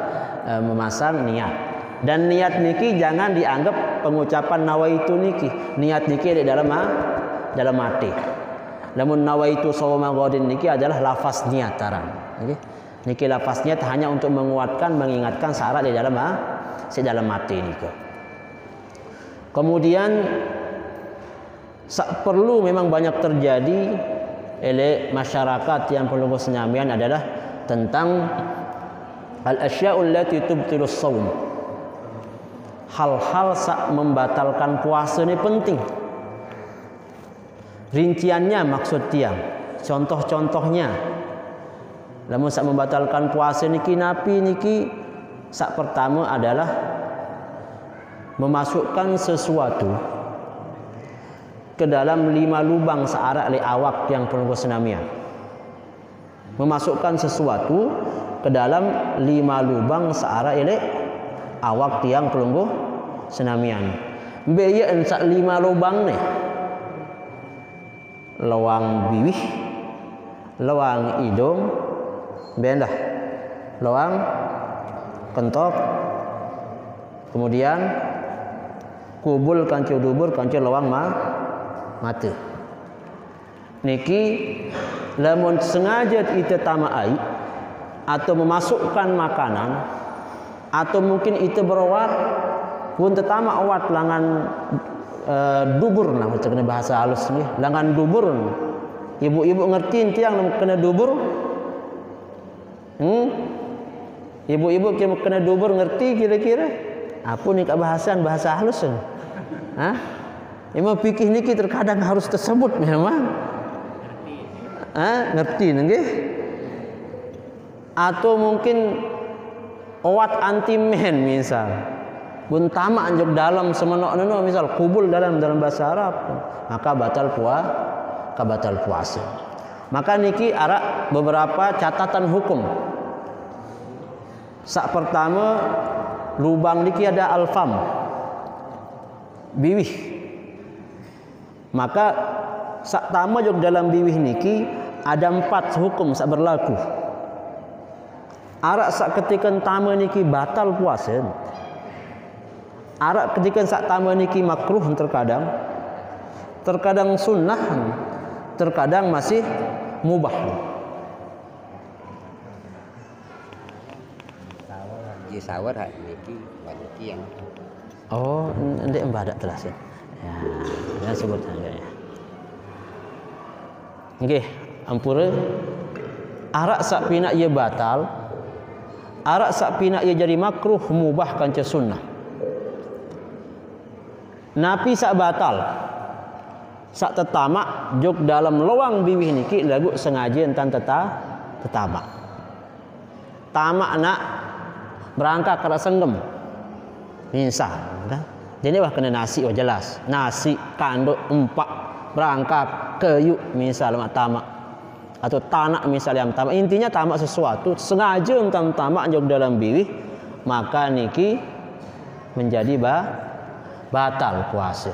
memasang niat. Dan niat niki jangan dianggap pengucapan nawaitu niki. Niat niki di dalam hati. Namun nawaitu shauma qadin niki adalah lafaz niataran. Okay? Niki lafaz niat hanya untuk menguatkan, mengingatkan syarat di dalam hati niki. Kemudian perlu memang banyak terjadi oleh masyarakat yang perlu kesenyamian adalah tentang al-asya'ul lati tubtilus shaum. Hal-hal sak membatalkan puasa ini penting. Rinciannya maksud tiang. Contoh-contohnya. Lamun sak membatalkan puasa niki napi niki sak pertama adalah memasukkan sesuatu ke dalam 5 lubang searak li awak yang perlu senamian. Memasukkan sesuatu ke dalam 5 lubang searak li awak tiang pelungguh senamian. Biaya ensak 5 lubang ni. Lawang biwih, lawang hidung, bendah, lawang kentok, kemudian kubul kancu dubur kancu lawang mata. Niki lamun sengaja kita tamak ai atau memasukkan makanan, atau mungkin itu berawat pun tetama awat langan dubur nah macam kena bahasa halus ni, langan dubur. Ibu-ibu ngerti tiang kena dubur? Ibu-ibu kena dubur ngerti kira-kira? Apa ni kebahasan bahasa halus ni? Memang fikih ni terkadang harus tersebut memang. Ngerti nggih? Atau mungkin obat anti men misal. Bun tamak anjuk dalam semenok nono misal kubul dalam bahasa Arab, maka batal puasa. Maka niki ara beberapa catatan hukum. Sak pertama lubang niki ada alfam, biwih. Maka sak tama jog dalam biwih niki ada 4 hukum sak berlaku. Arak sak ketika tama niki batal puasa. Arak ketika sak tama niki makruh terkadang sunnah, terkadang masih mubah. Ye sawar hak niki banyak yang. Oh, ndek embadak telasin. Ya sebut saja ya. Nggih, ampura arak sak pinak ye batal, arak sak pinak ye jadi makruh mubah kanca sunnah. Napi sak batal, sak tetamak jog dalam lowang biwih niki lagu sengaja entan tetamak. Tamak nak berangkat ke senggem. Misal, kan? Jadi wah kena nasi wah jelas. Nasi kanduk empak berangkat kayu misal mak tamak. Atau tanak misal yang tamak. Intinya tamak sesuatu sengaja entan tamak jog dalam biwih, maka niki menjadi batal puasa.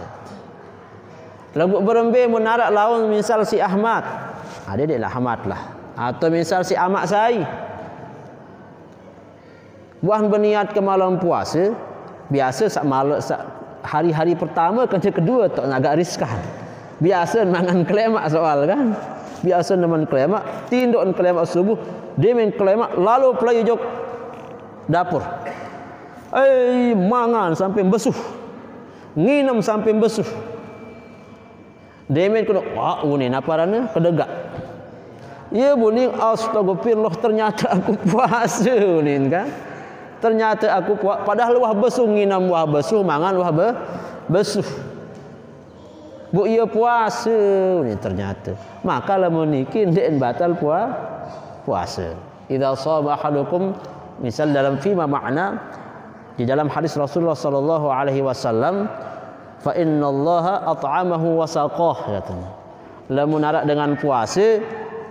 Lagu berembe menarak lawan misal si Ahmad. Dia lah Ahmad lah. Atau misal si Amak Sai. Buah berniat ke malam puasa, biasa sak malam sak hari-hari pertama kerja kedua tak agak riskan. Biasa mangan kelemak soal kan. Biasa nemen kelemak, tinduk kelemak subuh, dia main kelemak lalu pelai jok dapur. Mangan sampai besuh. Nginam sampai besuh. Demen kena unin apa rana kedegak. Ya buning astagfirullah ternyata aku puasa unin kan. Ternyata aku puasa padahal wah besuh nginam wah besuh mangan wah besuh. Bu ia puasa unin ternyata. Maka lamun niki ndek batal puasa. Idza shaba ahadukum misal dalam fima makna di dalam hadis Rasulullah sallallahu alaihi wasallam, fa innallaha at'amahu wa saqah katanya. Lamun arak dengan puasa,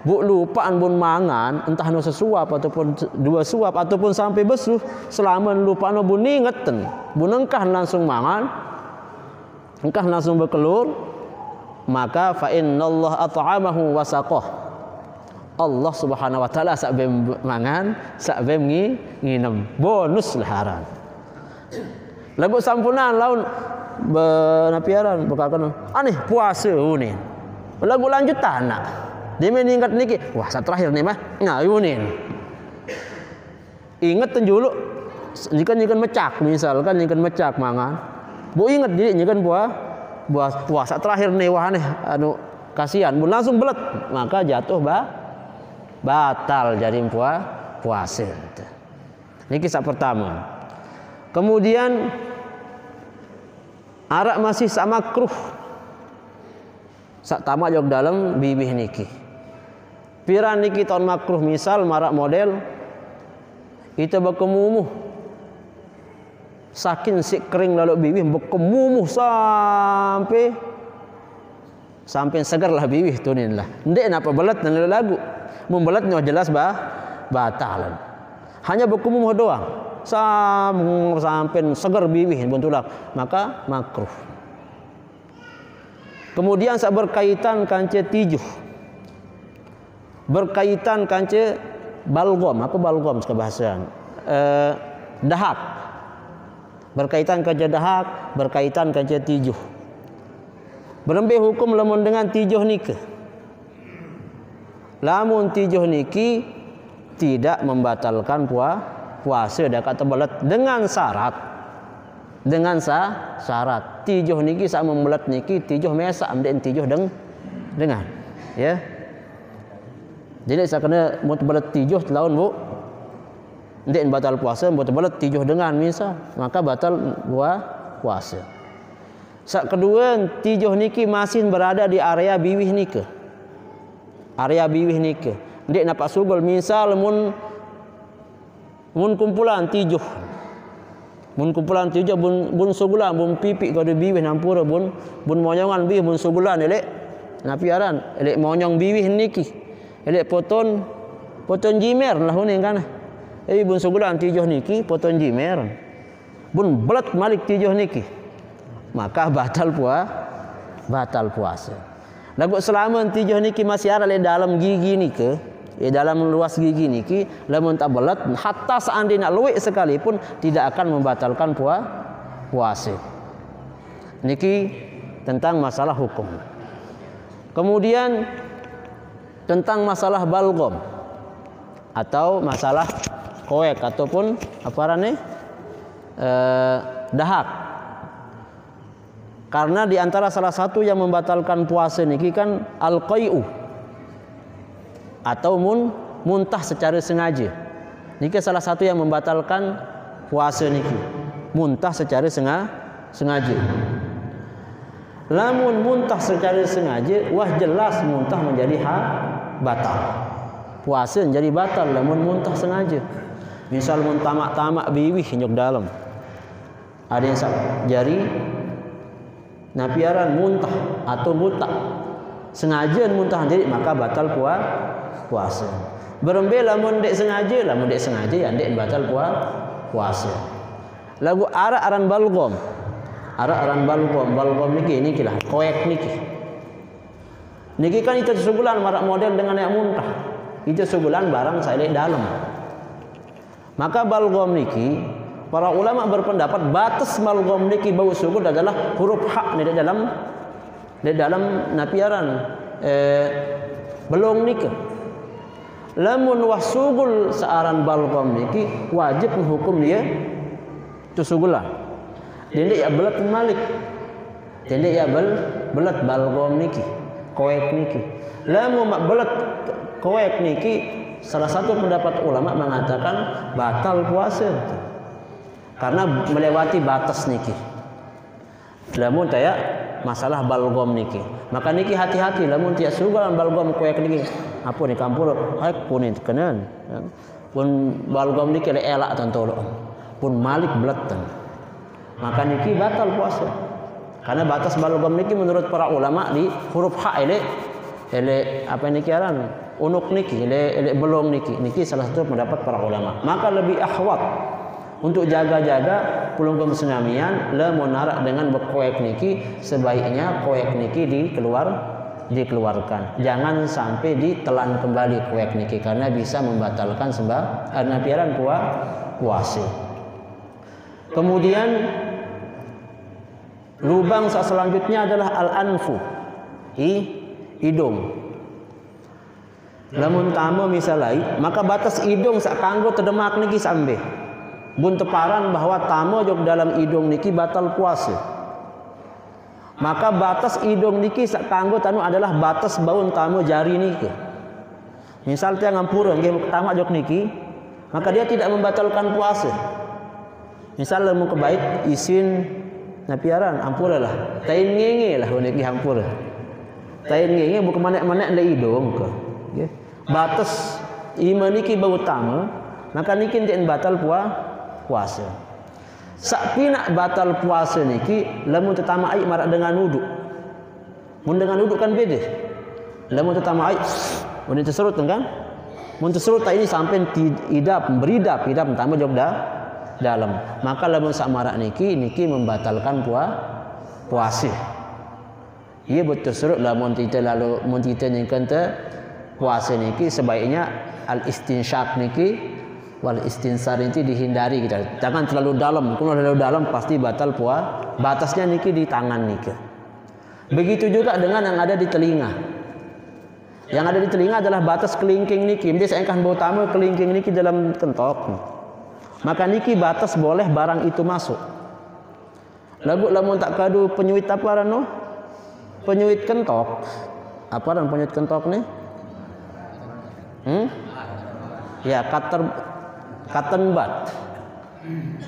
bu lupaan bun mangan, entah no sesuap ataupun 2 suap ataupun sampai besuh, selama lupaan bun ingeten, bun engkah langsung mangan, engkah langsung berkelur, maka fa innallaha at'amahu wa saqah. Allah Subhanahu wa taala sak bem mangan, sak bem nginem. Bonus laharan. Lagu sampunan laun benapiaran berkatakan aneh puasa unin. Lagu lanjutan nak. Dia meningkat niki. Wah, saat terakhir ni mah. Nah, unin. Ingat tenjuluk jika mecak misalkan mecak mangan. Bu ingat jadi nyikan puasa terakhir ni wah aneh anu kasihan. Bu langsung belet maka jatuh batal jadi puasa. Niki sak pertama. Kemudian arak masih sak makruh. Sak tamak jog dalam bibih niki. Piran niki tahun makruh misal marak model itu berkemumuh. Saking si kering lalu bibih berkemumuh sampai segar lah bibih tunin lah. Ndek napa belet dan lagu. Membelet nyo jelas batalan. Hanya berkemumuh doang. Sampai segar bibih pun tulang, maka makruh. Kemudian sak berkaitan kance tijuh, berkaitan kance balgom. Apa balgom sekebahasaan? Dahak. Berkaitan kance dahak, berkaitan kance tijuh. Berembih hukum lamun dengan tijuh nikah. Lamun tijuh niki tidak membatalkan puasa dak kata belet dengan syarat. Dengan syarat tijuh niki sak membelet niki tijuh mesak amden tijuh dengan ya. Jadi saya kena mau belet tijuh lawan bu. Ndek batal puasa mau belet tijuh dengan misal maka batal puasa. Sak kedua tijuh niki masih berada di area biwih nike. Area biwih nike. Ndek napak sugul misal mun kumpulan tijuh. Mun kumpulan tijuh bun sugulan bun pipik kode biwih nampura bun monyongan biwih bun sugulan elek napiaran elek monyong biwih niki. Elek poton jimer lah huning kan. Bun sugulan tijuh niki poton jimer. Bun belet malik tijuh niki. Maka batal puasa. Lagu selama tijuh niki masih ada di dalam gigi niki, dalam luas gigi niki, lamun tak belet hatta seandainya luwek sekalipun tidak akan membatalkan puasa. Niki tentang masalah hukum. Kemudian tentang masalah balgom atau masalah koek ataupun apa rane dahak. Karena di antara salah satu yang membatalkan puasa niki kan al-qai'u atau muntah secara sengaja. Niki salah satu yang membatalkan puasa niki. Muntah secara sengaja. Lamun muntah secara sengaja, wah jelas muntah menjadi batal. Puasa menjadi batal lamun muntah sengaja. Misal mun tamak biwih nyok dalam. Ada yang jari napiaran muntah atau buta sengaja muntah jadi maka batal puasa. Berembe lamun dek sengaja ya dek batal puasa. Lagu aran balgom niki lah koek niki kan itu sebulan marak model dengan yang muntah itu sebulan barang saya dek dalam. Maka balgom niki para ulama berpendapat batas balgom niki bau sugul adalah huruf hak di dalam napiaran belong niki. Lamun wasugul searan balgom niki wajib menghukum dia tu sugulan. Dende ya belet malik. Dende ya belet balgom niki, koek niki. Lamun mak belet koek niki salah satu pendapat ulama mengatakan batal puasa. Karena melewati batas niki. Lamun taya masalah balgom niki. Maka niki hati-hati lamun tiak sugulan balgom koyak niki. Apa ni kampur haik punin kenan. Pun balgom niki elak tantolo. Pun malik beleten. Maka niki batal puasa. Karena batas balgom niki menurut para ulama di huruf ha ele apa niki aran unuk niki ele belong niki. Niki salah satu pendapat para ulama. Maka lebih ahwat untuk jaga-jaga pulung kesenamian lamun narak dengan berkoek niki sebaiknya koek niki dikeluarkan. Jangan sampai ditelan kembali koek niki karena bisa membatalkan napiaran puasa. Kemudian lubang selanjutnya adalah al-anfu, hidung. Lamun tamu misalai maka batas hidung sak kanggo terdemak niki sampai bun teparan bahwa tamu jok dalam hidung niki batal puasa. Maka batas hidung niki sak kanggo tanu adalah batas baun tamu jari niki. Misal dia ngampura nggih tamak jok niki, maka dia tidak membatalkan puasa. Misal mau ke bait isin napiaran ampura lah. Tain ngenge lah niki hampura. Tain ngenge bukan manek-manek le hidung ke. Nggih. Batas iman niki bau tamu, maka niki tidak batal puasa. Sak pina batal puasa niki lamun tetama ai marak dengan wuduk. Mun dengan wuduk kan beda. Lamun tetama ai mun terserut kan? Mun terserut ini sampai beridap tambah jog dalam. Maka lamun sak marak niki membatalkan puasa. Ia betul serut lamun kita lalu mun kita nyengkan puasa niki sebaiknya al istinsyaq niki wal istinsar itu dihindari kita. Jangan terlalu dalam. Kalau terlalu dalam pasti batal puasa. Batasnya niki di tangan niki. Begitu juga dengan yang ada di telinga. Yang ada di telinga adalah batas kelingking niki. Dia saengkah utama kelingking niki dalam kentok. Maka niki batas boleh barang itu masuk. Lagu lamun tak kadu penyuit apa rano? Penyuit kentok. Apa ran penyuit kentok ni? Ya, cotton bud.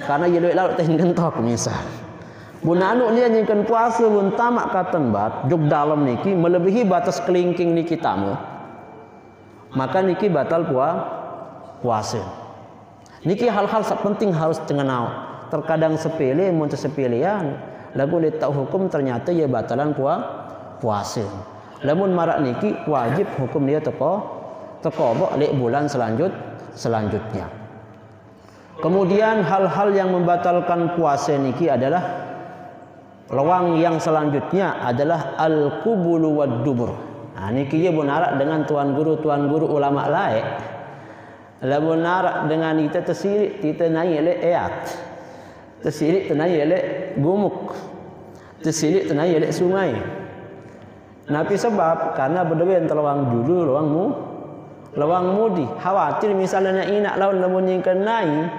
Karena ye duit laut teh kentok misal. Mun anu dia nyingkeun puasa mun tamak cotton bud juk dalam niki melebihi batas kelingking niki tamu. Maka niki batal puasa. Niki hal-hal penting harus cengenau. Terkadang sepele mun sepelean, lagu dia tahu hukum ternyata ia batalan puasa. Lamun marak niki wajib hukum dia teko lek bulan selanjutnya. Kemudian hal-hal yang membatalkan puasa niki adalah lawang yang selanjutnya adalah al-qubulu wad dubur. Niki dia bunarak dengan tuan guru ulama lain. Lamun narak dengan kita tersirik kita naik le ayat. Tersirik tenaik le gumuk. Tersirik tenaik le sungai. Napi sebab karena berdua terlawang dulu lawang mudi. Khawatir misalnya inak lawan lamun nyingkan naik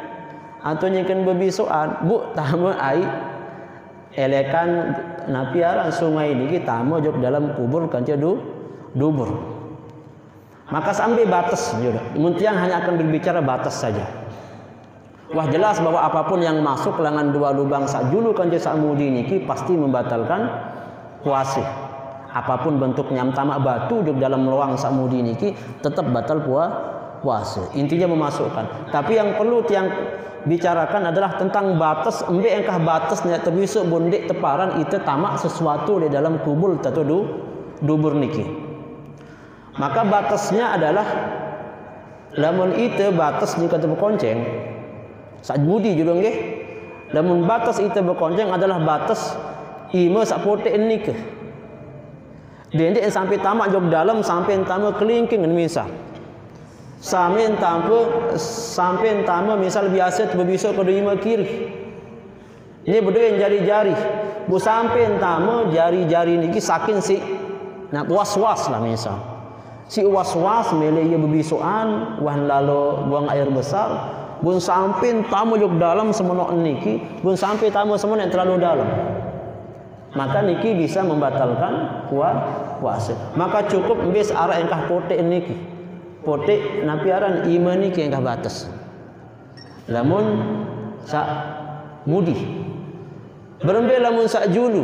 atau nyingkan bebisoan, bu tama air elekan napi aran sungai niki tama jok dalam kubur kanca dubur. Maka sampai batas juga. Muntiang hanya akan berbicara batas saja. Wah jelas bahwa apapun yang masuk langan dua lubang sakjulu kanca sakmudi niki pasti membatalkan puasa. Apapun bentuknya tamak batu di dalam luang sakmudi niki tetap batal puasa. Intinya memasukkan. Tapi yang perlu tiang bicarakan adalah tentang batas. Embe engkah batasnya terbisuk bondik teparan itu tamak sesuatu di dalam kubur atau dubur niki. Maka batasnya adalah lamun itu batas jika berkonceng sakmudi juga nggih. Lamun batas itu berkonceng adalah batas ima sapote niki. Dendek sampai tamak jog dalam sampai tamak kelingking misal. Sampai tamak misal biasa berbisuk ke lima kiri. Ini berdua yang jari-jari. Bu sampai tamak jari-jari niki saking si nak was-was lah misal. Si was-was mele ia berbisuan wan lalu buang air besar bun sampai tamu jog dalam semenok niki bun sampai tamu semenok yang terlalu dalam, maka niki bisa membatalkan puasa. Maka cukup mbes arah engkah potek niki potek napi aran iman niki engkah batas. Lamun sak mudi berembe lamun sak julu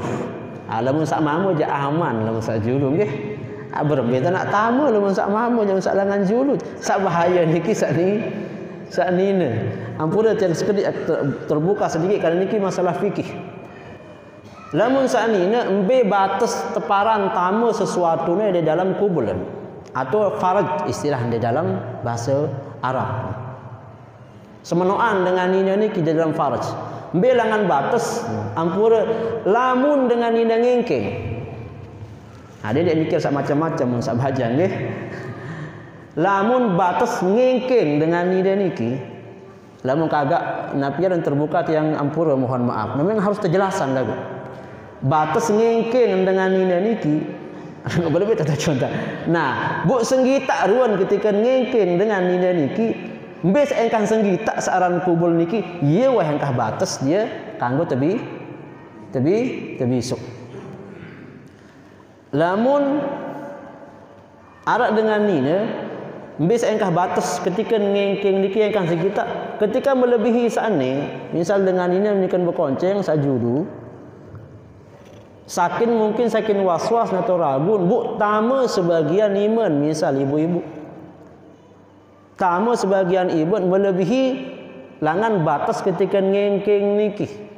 lamun sak mamu je aman lamun sak julu nggih. Berbeda nak tamu lamun sak mamu jangan sak langan julut. Sak bahaya niki sak nina. Ampura yang sekedip terbuka sedikit kerana niki masalah fikih. Lamun sak nina embe batas teparan tamu sesuatu ni di dalam kubulan atau faraj istilah di dalam bahasa Arab. Semenoan dengan nina niki di dalam faraj. Embe langan batas ampura lamun dengan nina ngengkeng. Dia mikir sak macam-macam sak bahajan nggih. Lamun batas ngengkeng dengan nida niki, lamun kagak napian terbuka tiang ampura mohon maaf. Memang harus terjelasan lagu. Batas ngengkeng dengan nida niki, boleh kita contoh. Nah, bu senggita ruan ketika ngengkeng dengan nida niki, mbes engkang senggita saran kubul niki, ye wah engkah batas dia kanggo tebi sok. Lamun arak dengan nina mbis engkah batas ketika ngengkeng niki engkang sekitar ketika melebihi sane misal dengan nina nikan berkonceng sajudu sakin mungkin sakin waswas atau ragun bu tama sebagian iman misal ibu-ibu tama sebagian ibu melebihi langan batas ketika ngengkeng niki.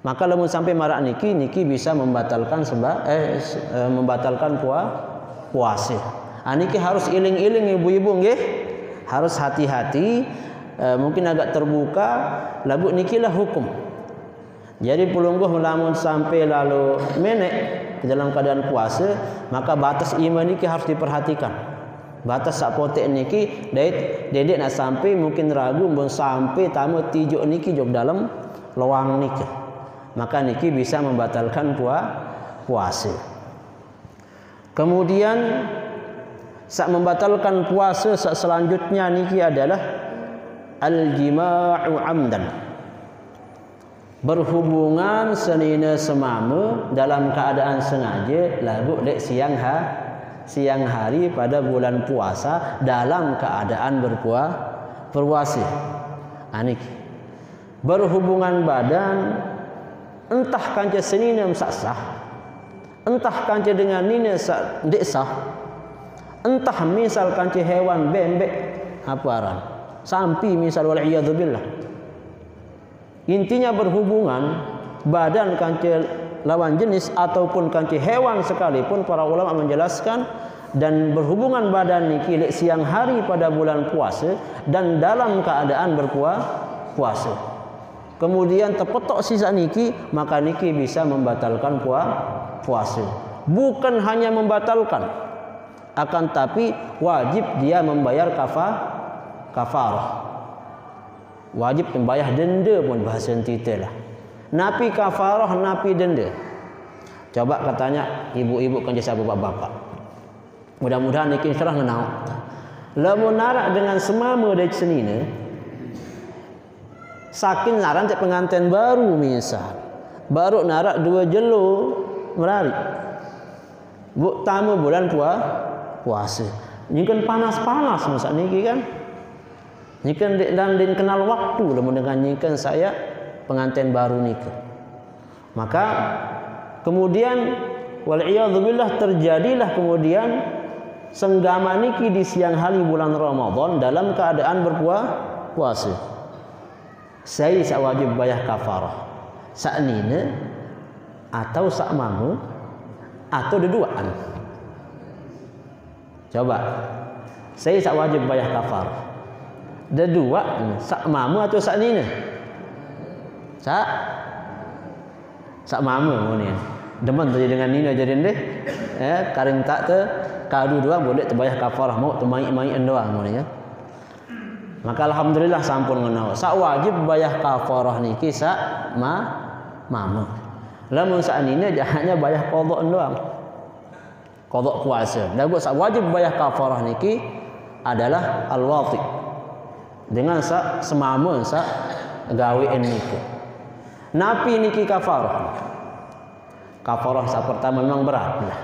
Maka lamun sampai marak niki bisa membatalkan membatalkan puasa. Niki harus iling-iling ibu-ibu nggih. Harus hati-hati, mungkin agak terbuka lagu nikilah hukum. Jadi pulungguh melamun sampai lalu menek dalam keadaan puasa, maka batas iman niki harus diperhatikan. Batas sapotek niki dedek nak sampai mungkin ragu bon sampai tamu tijuk niki jog dalam lawang niki. Maka niki bisa membatalkan puasa. Kemudian sak membatalkan puasa sak selanjutnya niki adalah al-jima'u amdan. Berhubungan senina semama dalam keadaan sengaja lagu dek siang hari pada bulan puasa dalam keadaan berpuasa. Niki berhubungan badan entah kanca senina sah, entah kanca dengan nina sak dek sah, entah misal kanca hewan bembek apa aran sampai misal wal iyadzu billah. Intinya berhubungan badan kanca lawan jenis ataupun kanca hewan sekalipun, para ulama menjelaskan, dan berhubungan badan niki lek siang hari pada bulan puasa dan dalam keadaan berpuasa. Kemudian tepetok sisa niki, maka niki bisa membatalkan puasa. Bukan hanya membatalkan, akan tapi wajib dia membayar kafarah. Wajib membayar denda pun bahasa kita lah. Napi kafarah, napi denda. Coba katanya ibu-ibu kan jasa bapak-bapak. Mudah-mudahan niki serah ngenau. Lamun narak dengan semama dari senina, saking naran cek pengantin baru misal, baru narak 2 jelo merari. Bu tamu bulan puasa. Ini kan panas-panas masa niki kan. Nyikan dan kenal waktu lamun dengan nyikan saya pengantin baru nikah. Maka kemudian wal iyadzu billah terjadilah kemudian senggama niki di siang hari bulan Ramadan dalam keadaan berpuasa. Saya wajib bayar kafarah. Sak nina atau sak mamu atau deduaan. Coba. Saya wajib bayar kafarah. Dedua sak mamu atau sak nina? Sak mamu ni. Demen tadi dengan nina jadi deh. Karing tak te kadu dua boleh terbayar kafarah mau temai-mai doang ni ya. Maka alhamdulillah sampun ngenau. Sak wajib bayar kafarah niki sak mamu. Lamun sak nina hanya bayar qada doang. Qada puasa. Dan sak wajib bayar kafarah niki adalah al-wati. Dengan sak semama sak gawean niki. Napi niki kafarah. Kafarah sak pertama memang berat lah.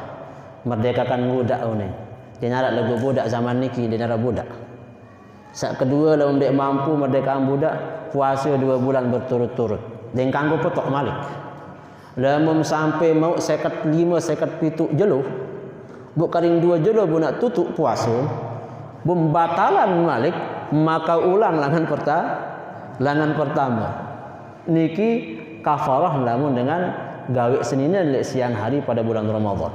Merdekakan budak ni. Dia narak lagu budak zaman niki, dia narak budak. Sak kedua lamun dek mampu merdekakan budak, puasa 2 bulan berturut-turut. Den kanggo petok malik. Lamun sampai mau 55 57 jelo. Bu karing 2 jelo bu nak tutup puasa. Pembatalan malik, maka ulang langan pertama. Niki kafarah lamun dengan gawe senina lek siang hari pada bulan Ramadan.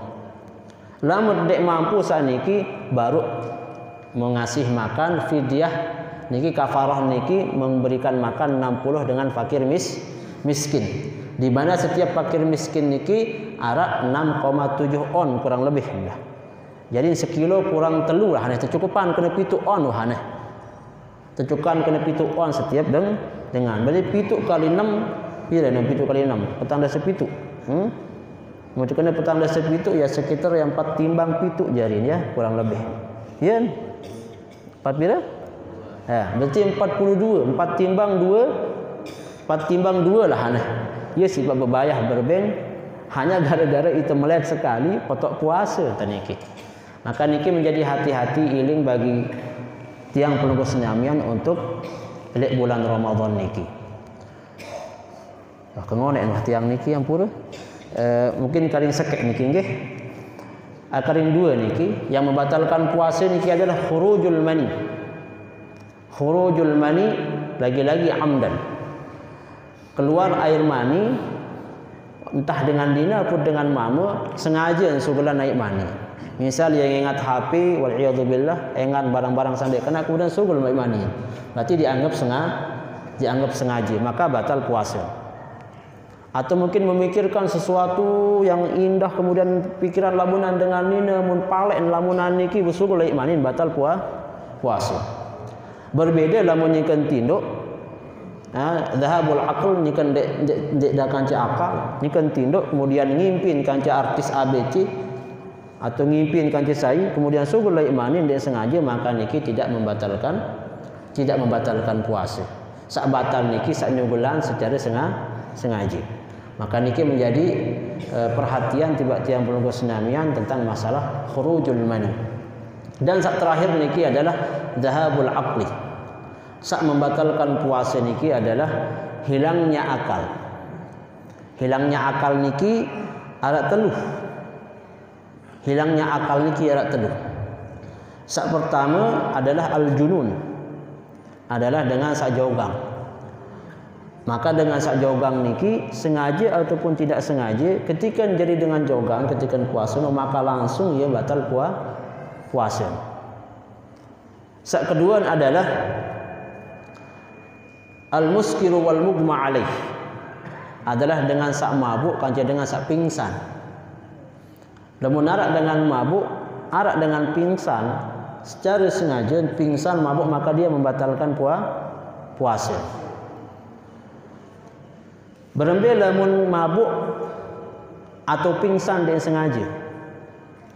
Lamun dek mampu saniki baru mengasih makan fidyah niki kafarah niki memberikan makan 60 dengan fakir miskin. Di mana setiap fakir miskin niki arak 6,7 on kurang lebih dah. Jadi sekilo kurang telu lah, tercukupan kena 7 on wahane. Tercukupan kena 7 on setiap dengan. Berarti 7 kali 6 pira 7 kali 6 petang dah sepitu. Mau kena petang dah sepitu ya sekitar yang 4 timbang 7 jarin ya kurang lebih. Ya. 4 pira? Ya, berarti 42, 4 timbang 2 lah hane. Ya sifat berbayar berbeng hanya gara-gara itu melek sekali potok puasa taniki. Maka niki menjadi hati-hati iling bagi tiang penunggu senyamian untuk lek bulan Ramadan niki. Wah kengonek wah tiang niki yang pura. Mungkin karing sekek niki nggih. Karing 2 niki yang membatalkan puasa niki adalah khurujul mani. Khurujul mani lagi-lagi amdan. Keluar air mani entah dengan dina pun dengan mama sengaja sugulan naik mani. Misal yang ingat HP wal iyadzu billah, ingat barang-barang sandek kena kemudian sugul naik mani. Berarti dianggap sengaja, maka batal puasa. Atau mungkin memikirkan sesuatu yang indah kemudian pikiran lamunan dengan nina mun palek lamunan niki busugul naik mani batal puasa. Berbeda lamun nyikan tinduk dhahabul aql nyikan dek dah kanca akal nyikan tinduk kemudian ngimpin kanca artis ABC atau ngimpin kan cisai kemudian sugul lai manin dia sengaja, maka niki tidak membatalkan puasa. Sak batal niki sak nyugulan secara sengaja. Maka niki menjadi perhatian tiba-tiba pelungguh senamian tentang masalah khurujul mani. Dan sak terakhir niki adalah dhahabul aqli. Sak membatalkan puasa niki adalah hilangnya akal. Hilangnya akal niki ada teluh. Hilangnya akal niki ada teluh. Sak pertama adalah al-junun. Adalah dengan sak jogang. Maka dengan sak jogang niki sengaja ataupun tidak sengaja ketika jadi dengan jogang ketika puasa maka langsung ia batal puasa. Sak kedua adalah al-muskiru wal mugma alaih. Adalah dengan sak mabuk kanca dengan sak pingsan. Lamun arak dengan mabuk, arak dengan pingsan secara sengaja pingsan mabuk maka dia membatalkan puasa. Berembe lamun mabuk atau pingsan dia sengaja.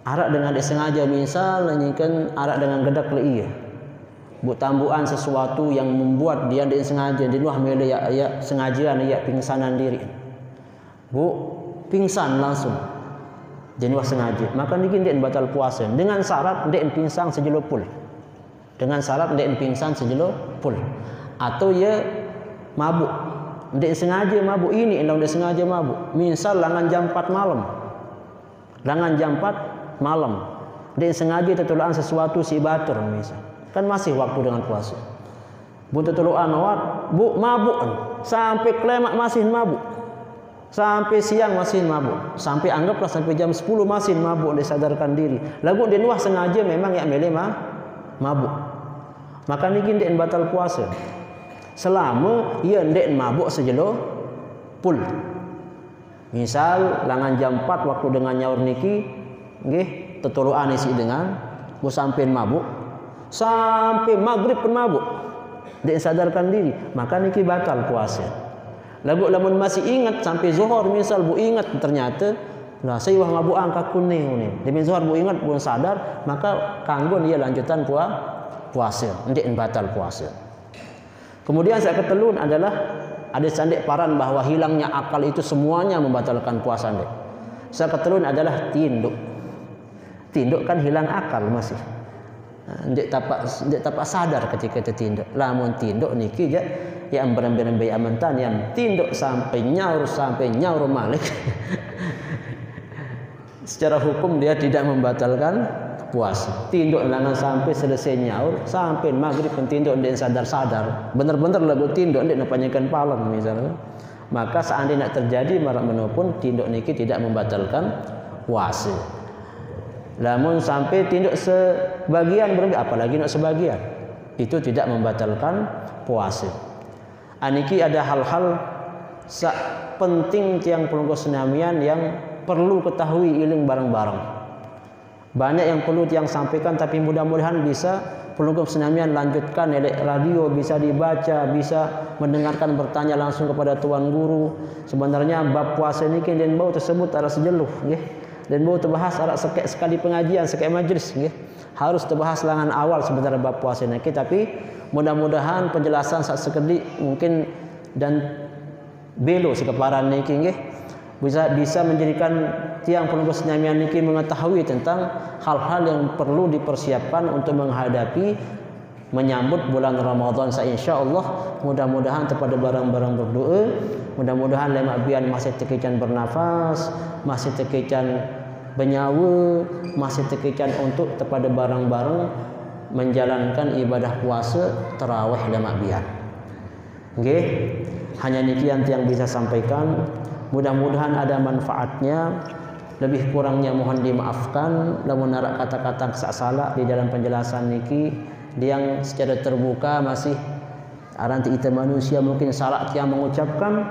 Arak dengan dia sengaja misal nyanyikan arak dengan gedak lei. Buat tambuhan sesuatu yang membuat dia sengaja di luar mele ya sengajaan ya pingsanan diri. Bu pingsan langsung. Di luar sengaja. Maka niki dia batal puasa dengan syarat dia pingsan sejelopul. Dengan syarat dia pingsan sejelopul. Atau ya mabuk. Dia sengaja mabuk ini endang dia sengaja mabuk. Misal langan jam 4 malam. Langan jam 4 malam. Dia sengaja tertulaan sesuatu si batur misal. Kan masih waktu dengan puasa. Buntu tuluan awat, bu mabuk sampai klemak masih mabuk. Sampai siang masih mabuk. Sampai anggaplah sampai jam 10 masih mabuk dia sadarkan diri. Lagu dia nuah sengaja memang ya mele mabuk. Maka niki ndek batal puasa. Selama ia ndek mabuk sejelo pul. Misal langan jam 4 waktu dengan nyaur niki nggih tetuluan isi dengan bu sampai mabuk. Sampai maghrib pun mabuk dia sadarkan diri maka niki batal puasa. Lagu lamun masih ingat sampai zuhur misal bu ingat ternyata lah saya wah mabuk angka kuning ni demi zuhur bu ingat pun sadar maka kanggo dia lanjutan puasa ndik batal puasa. Kemudian saya ketelun adalah ada sandek paran bahwa hilangnya akal itu semuanya membatalkan puasa ndik. Saya ketelun adalah tinduk kan hilang akal masih. Dia tapak sadar ketika tertinduk. Lamun tinduk niki je yang berembe-rembe amantan yang tinduk sampai nyaur malik. Secara hukum dia tidak membatalkan puasa. Tinduk langan sampai selesai nyaur sampai maghrib pun tinduk dia sadar-sadar. Benar-benar lagu tinduk dia napanyakan palang misalnya. Maka seandainya terjadi marak menopun tinduk niki tidak membatalkan puasa. Namun sampai tinduk sebagian berlebih apalagi nak sebagian itu tidak membatalkan puasa. Aniki ada hal-hal penting tiang pelungguh senamian yang perlu ketahui iling bareng-bareng. Banyak yang perlu tiang sampaikan tapi mudah-mudahan bisa pelungguh senamian lanjutkan elek radio bisa dibaca, bisa mendengarkan bertanya langsung kepada tuan guru. Sebenarnya bab puasa niki dan bau tersebut ada sejeluh nggih. Dan mau terbahas arak sekali pengajian sekali majlis nggih. Harus terbahas langan awal sebenarnya bab puasa niki tapi mudah-mudahan penjelasan sak sekedik mungkin dan belo sekeparan niki nggih bisa menjadikan tiang pelungguh senamian niki mengetahui tentang hal-hal yang perlu dipersiapkan untuk menghadapi menyambut bulan Ramadan insyaallah. Mudah-mudahan kepada barang-barang berdoa, mudah-mudahan lemak bian masih tekican bernafas, masih tekican bernyawa, masih tekican untuk kepada barang-barang menjalankan ibadah puasa tarawih lemak bian. Nggih, hanya niki yang bisa sampaikan. Mudah-mudahan ada manfaatnya. Lebih kurangnya mohon dimaafkan. Lamun narak kata-kata salah di dalam penjelasan niki yang secara terbuka masih aranti kita manusia mungkin salah yang mengucapkan,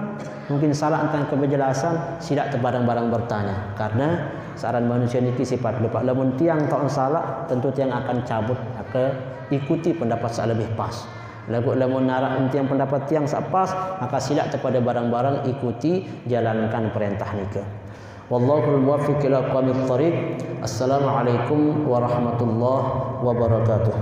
mungkin salah tentang kejelasan, silak terbarang-barang bertanya karena saran manusia niki sifat lupa. Lamun tiang tahun salah tentu tiang akan cabut akan ikuti pendapat sak lebih pas. Lamun narak tiang pendapat tiang sak pas maka silak kepada barang-barang ikuti jalankan perintah niki. Wallahul muwaffiq ila aqwamit thariq. Assalamualaikum warahmatullahi wabarakatuh.